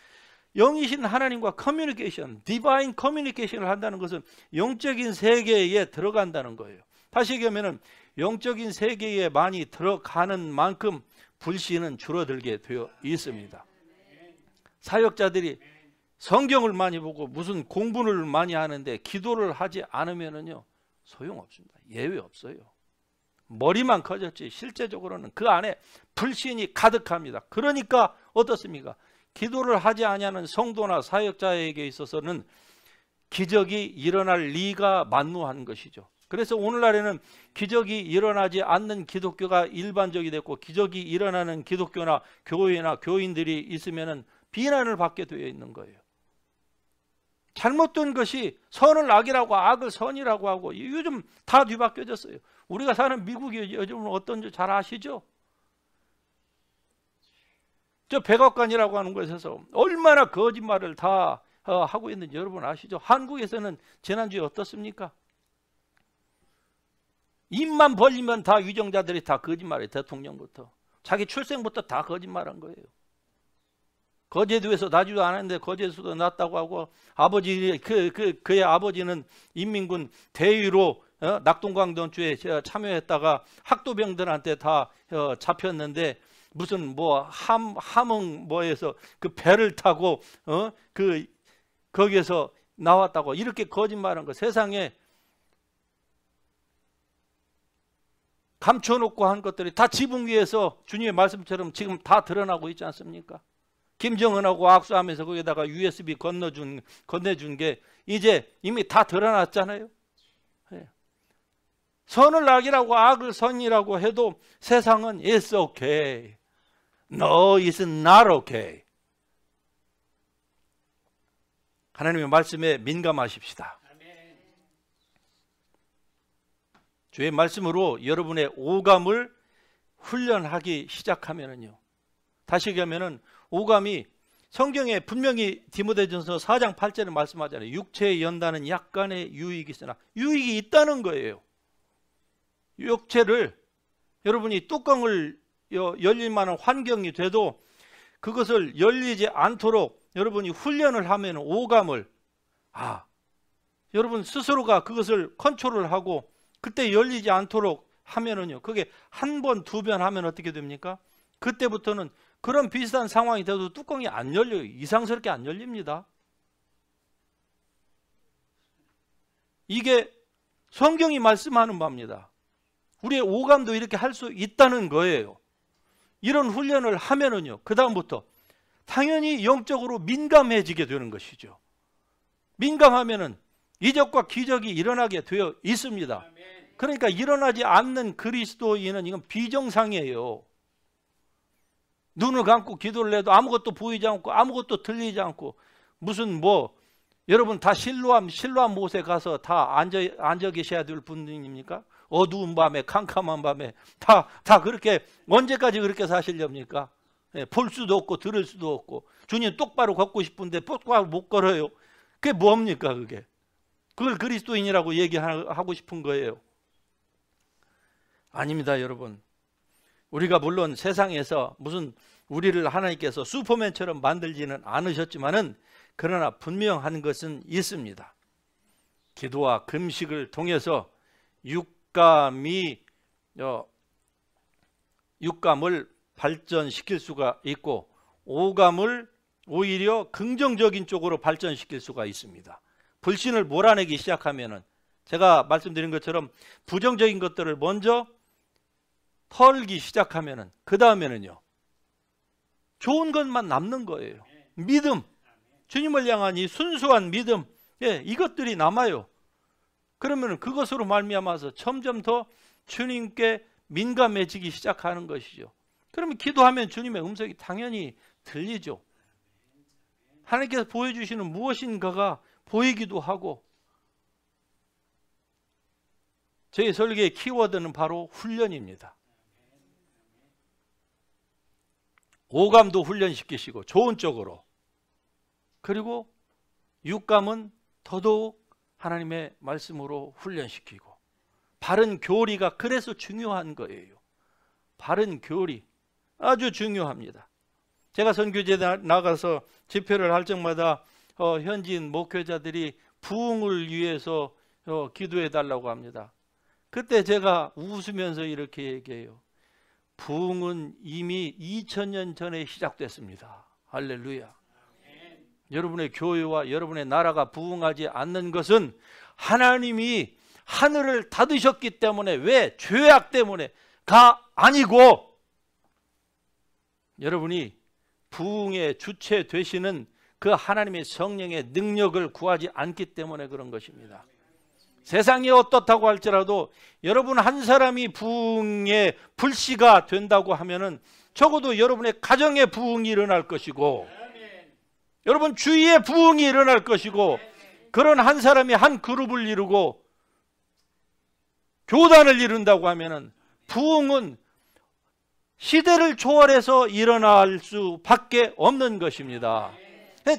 영이신 하나님과 커뮤니케이션, 디바인 커뮤니케이션을 한다는 것은 영적인 세계에 들어간다는 거예요. 다시 얘기하면 영적인 세계에 많이 들어가는 만큼 불신은 줄어들게 되어 있습니다. 사역자들이 성경을 많이 보고 무슨 공부를 많이 하는데 기도를 하지 않으면요 소용없습니다. 예외 없어요. 머리만 커졌지 실제적으로는 그 안에 불신이 가득합니다. 그러니까 어떻습니까? 기도를 하지 아니하는 성도나 사역자에게 있어서는 기적이 일어날 리가 만무한 것이죠. 그래서 오늘날에는 기적이 일어나지 않는 기독교가 일반적이 됐고 기적이 일어나는 기독교나 교회나 교인들이 있으면 비난을 받게 되어 있는 거예요. 잘못된 것이 선을 악이라고 악을 선이라고 하고 요즘 다 뒤바뀌어졌어요. 우리가 사는 미국이 요즘은 어떤지 잘 아시죠? 저 백악관이라고 하는 곳에서 얼마나 거짓말을 다 하고 있는지 여러분 아시죠? 한국에서는 지난주에 어떻습니까? 입만 벌리면 다 위정자들이 다 거짓말해요. 대통령부터 자기 출생부터 다 거짓말한 거예요. 거제도에서 나지도 않았는데 거제도에서도 났다고 하고 아버지 그의 아버지는 인민군 대위로 낙동강전주에 참여했다가 학도병들한테 다 잡혔는데 무슨 뭐 함흥 뭐에서 그 배를 타고 거기에서 나왔다고 이렇게 거짓말한 거. 세상에 감춰놓고 한 것들이 다 지붕 위에서 주님의 말씀처럼 지금 다 드러나고 있지 않습니까? 김정은하고 악수하면서 거기다가 USB 건네준 게 이제 이미 다 드러났잖아요. 선을 악이라고 악을 선이라고 해도 세상은 it's okay. No, it's not okay. 하나님의 말씀에 민감하십시다. 주의 말씀으로 여러분의 오감을 훈련하기 시작하면은요. 다시 얘기하면은 오감이 성경에 분명히 디모데전서 4장 8절에 말씀하잖아요. 육체에 연다는 약간의 유익이 있으나 유익이 있다는 거예요. 육체를 여러분이 뚜껑을 열릴 만한 환경이 돼도 그것을 열리지 않도록 여러분이 훈련을 하면 오감을 여러분 스스로가 그것을 컨트롤을 하고 그때 열리지 않도록 하면은요, 그게 한 번, 두 번 하면 어떻게 됩니까? 그때부터는 그런 비슷한 상황이 돼도 뚜껑이 안 열려요. 이상스럽게 안 열립니다. 이게 성경이 말씀하는 바입니다. 우리의 오감도 이렇게 할 수 있다는 거예요. 이런 훈련을 하면은요, 그 다음부터 당연히 영적으로 민감해지게 되는 것이죠. 민감하면은 이적과 기적이 일어나게 되어 있습니다. 그러니까 일어나지 않는 그리스도인은 이건 비정상이에요. 눈을 감고 기도를 해도 아무것도 보이지 않고 아무것도 들리지 않고 무슨 여러분 다 실로암 못에 가서 다 앉아 계셔야 될 분입니까? 어두운 밤에 캄캄한 밤에 다 그렇게 언제까지 그렇게 사시렵니까? 볼 수도 없고 들을 수도 없고 주님 똑바로 걷고 싶은데 똑바로 못 걸어요. 그게 뭡니까 그게? 그걸 그리스도인이라고 얘기하고 싶은 거예요. 아닙니다 여러분. 우리가 물론 세상에서 무슨 우리를 하나님께서 슈퍼맨처럼 만들지는 않으셨지만은 그러나 분명한 것은 있습니다. 기도와 금식을 통해서 육감을 발전시킬 수가 있고 오감을 오히려 긍정적인 쪽으로 발전시킬 수가 있습니다. 불신을 몰아내기 시작하면은 제가 말씀드린 것처럼 부정적인 것들을 먼저 털기 시작하면은 그 다음에는요 좋은 것만 남는 거예요. 믿음, 주님을 향한 이 순수한 믿음, 이것들이 남아요. 그러면 그것으로 말미암아서 점점 더 주님께 민감해지기 시작하는 것이죠. 그러면 기도하면 주님의 음성이 당연히 들리죠. 하나님께서 보여주시는 무엇인가가 보이기도 하고. 저희 설계의 키워드는 바로 훈련입니다. 오감도 훈련시키시고 좋은 쪽으로, 그리고 육감은 더더욱 하나님의 말씀으로 훈련시키고, 바른 교리가 그래서 중요한 거예요. 바른 교리 아주 중요합니다. 제가 선교지에 나가서 집회를 할 적마다 현지인 목회자들이 부흥을 위해서 기도해 달라고 합니다. 그때 제가 웃으면서 이렇게 얘기해요. 부흥은 이미 2000년 전에 시작됐습니다. 할렐루야. 여러분의 교회와 여러분의 나라가 부흥하지 않는 것은 하나님이 하늘을 닫으셨기 때문에, 왜? 죄악 때문에가 아니고 여러분이 부흥의 주체 되시는 그 하나님의 성령의 능력을 구하지 않기 때문에 그런 것입니다. 세상이 어떻다고 할지라도 여러분 한 사람이 부흥의 불씨가 된다고 하면은 적어도 여러분의 가정의 부흥이 일어날 것이고, 여러분 주위의 부흥이 일어날 것이고, 그런 한 사람이 한 그룹을 이루고 교단을 이룬다고 하면은 부흥은 시대를 초월해서 일어날 수밖에 없는 것입니다.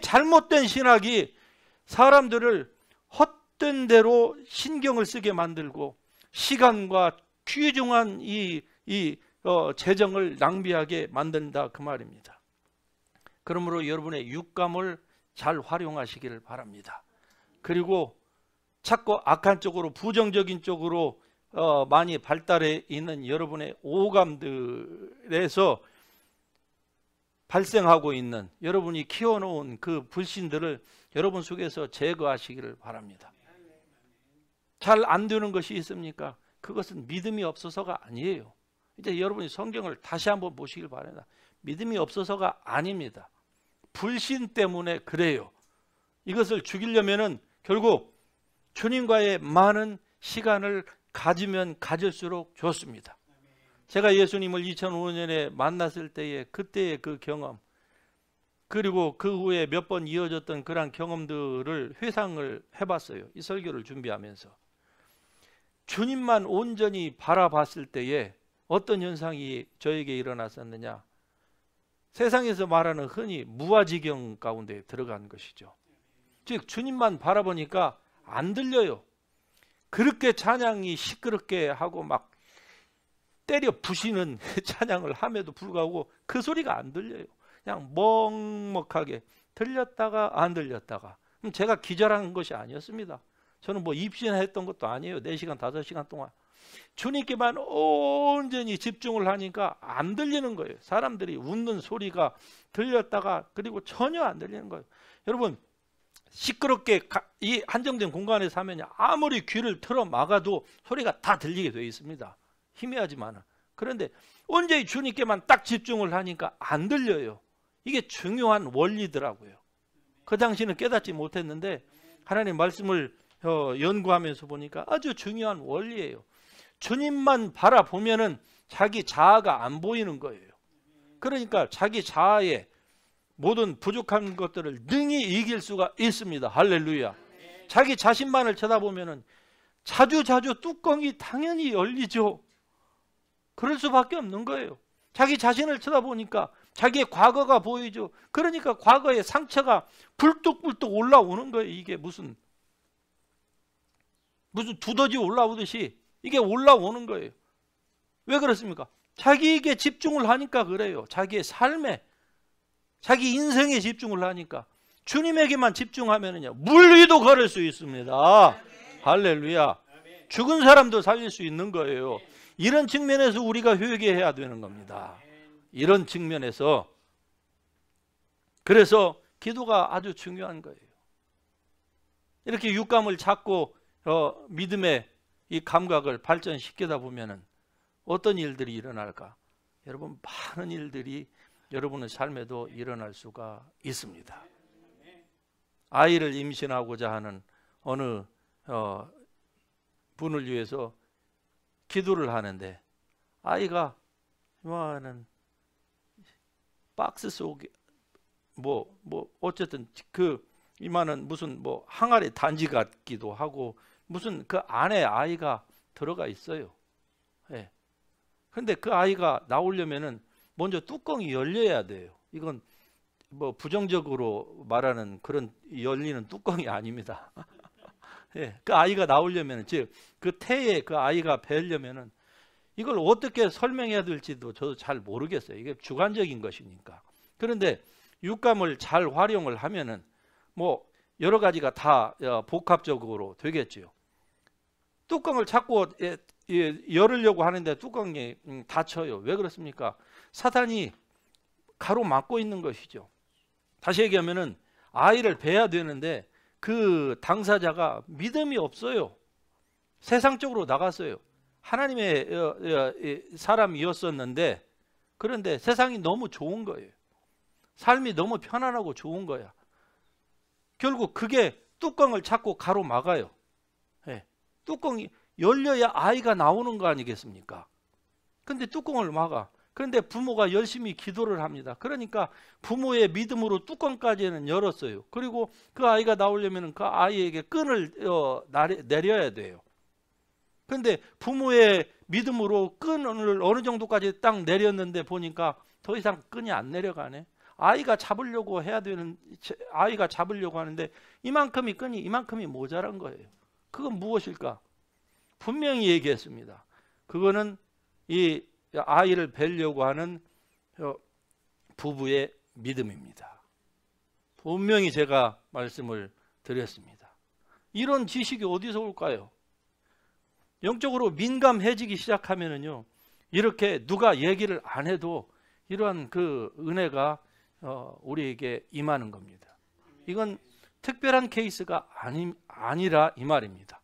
잘못된 신학이 사람들을 헛된 대로 신경을 쓰게 만들고 시간과 귀중한 재정을 낭비하게 만든다 그 말입니다. 그러므로 여러분의 육감을 잘 활용하시기를 바랍니다. 그리고 자꾸 악한 쪽으로, 부정적인 쪽으로 많이 발달해 있는 여러분의 오감들에서 발생하고 있는, 여러분이 키워놓은 그 불신들을 여러분 속에서 제거하시기를 바랍니다. 잘 안 되는 것이 있습니까? 그것은 믿음이 없어서가 아니에요. 이제 여러분이 성경을 다시 한번 보시길 바랍니다. 믿음이 없어서가 아닙니다. 불신 때문에 그래요. 이것을 죽이려면은 결국 주님과의 많은 시간을 가지면 가질수록 좋습니다. 제가 예수님을 2005년에 만났을 때의 그때의 그 경험, 그리고 그 후에 몇 번 이어졌던 그런 경험들을 회상을 해봤어요. 이 설교를 준비하면서. 주님만 온전히 바라봤을 때에 어떤 현상이 저에게 일어났었느냐. 세상에서 말하는 흔히 무아지경 가운데 들어간 것이죠. 즉 주님만 바라보니까 안 들려요. 그렇게 찬양이 시끄럽게 하고 막 때려 부시는 찬양을 함에도 불구하고 그 소리가 안 들려요. 그냥 먹먹하게 들렸다가 안 들렸다가. 그럼 제가 기절한 것이 아니었습니다. 저는 뭐 입신했던 것도 아니에요. 4시간 5시간 동안 주님께만 온전히 집중을 하니까 안 들리는 거예요. 사람들이 웃는 소리가 들렸다가 그리고 전혀 안 들리는 거예요. 여러분, 시끄럽게 이 한정된 공간에서 하면 아무리 귀를 틀어 막아도 소리가 다 들리게 되어 있습니다. 희미하지만. 그런데 온전히 주님께만 딱 집중을 하니까 안 들려요. 이게 중요한 원리더라고요. 그 당시는 깨닫지 못했는데 하나님 말씀을 연구하면서 보니까 아주 중요한 원리예요. 주님만 바라보면은 자기 자아가 안 보이는 거예요. 그러니까 자기 자아의 모든 부족한 것들을 능히 이길 수가 있습니다. 할렐루야. 자기 자신만을 쳐다보면은 자주 뚜껑이 당연히 열리죠. 그럴 수밖에 없는 거예요. 자기 자신을 쳐다보니까 자기의 과거가 보이죠. 그러니까 과거의 상처가 불뚝불뚝 올라오는 거예요. 이게 무슨 두더지 올라오듯이 이게 올라오는 거예요. 왜 그렇습니까? 자기에게 집중을 하니까 그래요. 자기의 삶에, 자기 인생에 집중을 하니까. 주님에게만 집중하면요, 물 위도 걸을 수 있습니다. 할렐루야. 죽은 사람도 살릴 수 있는 거예요. 이런 측면에서 우리가 회개해야 되는 겁니다. 이런 측면에서. 그래서 기도가 아주 중요한 거예요. 이렇게 육감을 찾고 믿음의 이 감각을 발전시키다 보면은 어떤 일들이 일어날까? 여러분, 많은 일들이 여러분의 삶에도 일어날 수가 있습니다. 아이를 임신하고자 하는 어느 분을 위해서 기도를 하는데 아이가 이만한 박스 속에 어쨌든 그 이만한 무슨 항아리 단지 같기도 하고 무슨 그 안에 아이가 들어가 있어요. 예. 근데 그 아이가 나오려면은 먼저 뚜껑이 열려야 돼요. 이건 부정적으로 말하는 그런 열리는 뚜껑이 아닙니다. 예. 그 아이가 나오려면은, 즉 그 태에 그 아이가 배려면은 이걸 어떻게 설명해야 될지도 저도 잘 모르겠어요. 이게 주관적인 것이니까. 그런데 육감을 잘 활용을 하면은 여러 가지가 다 복합적으로 되겠죠. 뚜껑을 자꾸 열으려고 하는데 뚜껑이 닫혀요. 왜 그렇습니까? 사탄이 가로막고 있는 것이죠. 다시 얘기하면은 아이를 배야 되는데 그 당사자가 믿음이 없어요. 세상적으로 나갔어요. 하나님의 사람이었었는데 그런데 세상이 너무 좋은 거예요. 삶이 너무 편안하고 좋은 거야. 결국 그게 뚜껑을 자꾸 가로막아요. 예. 뚜껑이 열려야 아이가 나오는 거 아니겠습니까? 근데 뚜껑을 막아. 그런데 부모가 열심히 기도를 합니다. 그러니까 부모의 믿음으로 뚜껑까지는 열었어요. 그리고 그 아이가 나오려면 그 아이에게 끈을 내려야 돼요. 그런데 부모의 믿음으로 끈을 어느 정도까지 딱 내렸는데 보니까 더 이상 끈이 안 내려가네. 아이가 잡으려고 하는데 이만큼이 모자란 거예요. 그건 무엇일까? 분명히 얘기했습니다. 그거는 이 아이를 뵈려고 하는 부부의 믿음입니다. 분명히 제가 말씀을 드렸습니다. 이런 지식이 어디서 올까요? 영적으로 민감해지기 시작하면은요, 이렇게 누가 얘기를 안 해도 이러한 그 은혜가 우리에게 임하는 겁니다. 이건 특별한 케이스가 아니라 이 말입니다.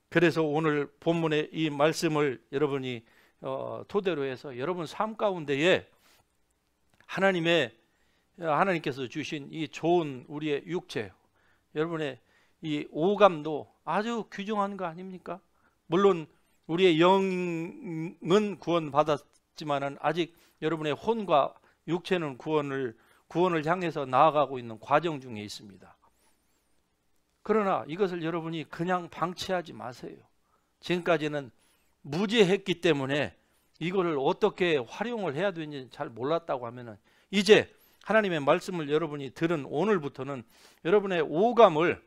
그래서 오늘 본문의 이 말씀을 여러분이 토대로 해서 여러분 삶 가운데에 하나님께서 주신 이 좋은 우리의 육체, 여러분의 이 오감도 아주 귀중한 거 아닙니까? 물론 우리의 영은 구원받았지만은 아직 여러분의 혼과 육체는 구원을 향해서 나아가고 있는 과정 중에 있습니다. 그러나 이것을 여러분이 그냥 방치하지 마세요. 지금까지는 무지했기 때문에 이거를 어떻게 활용을 해야 되는지 잘 몰랐다고 하면은 이제 하나님의 말씀을 여러분이 들은 오늘부터는 여러분의 오감을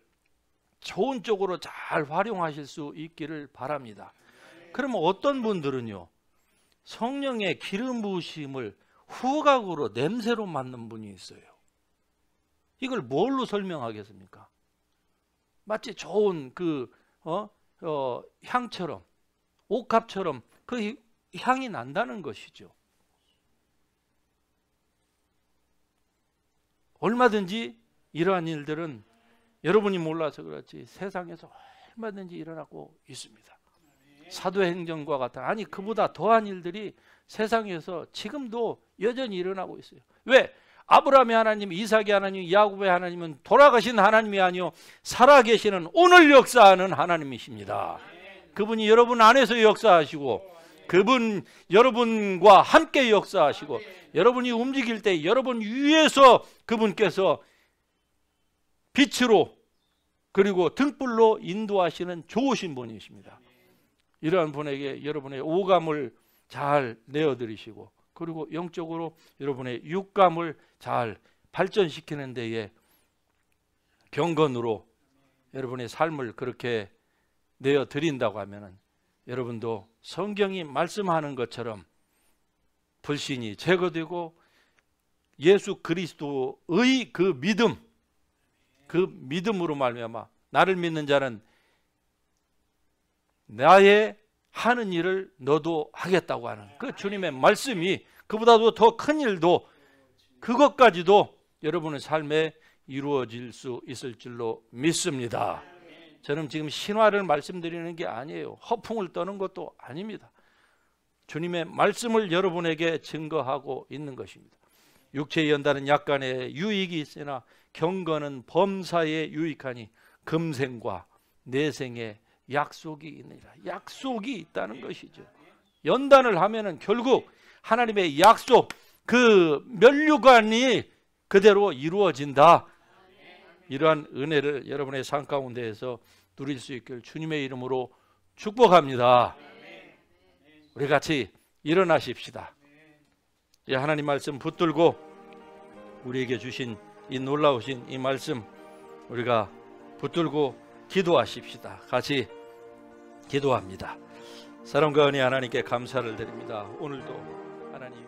좋은 쪽으로 잘 활용하실 수 있기를 바랍니다. 그러면 어떤 분들은요, 성령의 기름 부으심을 후각으로 냄새로 맡는 분이 있어요. 이걸 뭘로 설명하겠습니까? 마치 좋은 그 향처럼, 옥합처럼 그 향이 난다는 것이죠. 얼마든지 이러한 일들은 여러분이 몰라서 그렇지 세상에서 얼마든지 일어나고 있습니다. 사도행전과 같은, 아니 그보다 더한 일들이 세상에서 지금도 여전히 일어나고 있어요. 왜? 아브라함의 하나님, 이삭의 하나님, 야곱의 하나님은 돌아가신 하나님이 아니요 살아계시는 오늘 역사하는 하나님이십니다. 그분이 여러분 안에서 역사하시고, 그분 여러분과 함께 역사하시고, 여러분이 움직일 때 여러분 위에서 그분께서 빛으로 그리고 등불로 인도하시는 좋으신 분이십니다. 이러한 분에게 여러분의 오감을 잘 내어드리시고, 그리고 영적으로 여러분의 육감을 잘 발전시키는 데에 경건으로 여러분의 삶을 그렇게 내어드린다고 하면 여러분도 성경이 말씀하는 것처럼 불신이 제거되고 예수 그리스도의 그 믿음으로 말미암아 나를 믿는 자는 나의 하는 일을 너도 하겠다고 하는 그 주님의 말씀이, 그보다도 더 큰 일도, 그것까지도 여러분의 삶에 이루어질 수 있을 줄로 믿습니다. 저는 지금 신화를 말씀드리는 게 아니에요. 허풍을 떠는 것도 아닙니다. 주님의 말씀을 여러분에게 증거하고 있는 것입니다. 육체의 연단은 약간의 유익이 있으나 경건은 범사에 유익하니 금생과 내생의 약속이 있느니라. 약속이 있다는 것이죠. 연단을 하면은 결국 하나님의 약속, 그 면류관이 그대로 이루어진다. 이러한 은혜를 여러분의 삶 가운데에서 누릴 수 있길 주님의 이름으로 축복합니다. 우리 같이 일어나십시다. 하나님 말씀 붙들고 우리에게 주신 이 놀라우신 이 말씀 우리가 붙들고 기도하십시다. 같이 기도합니다. 사랑과 은혜 하나님께 감사를 드립니다. 오늘도 하나님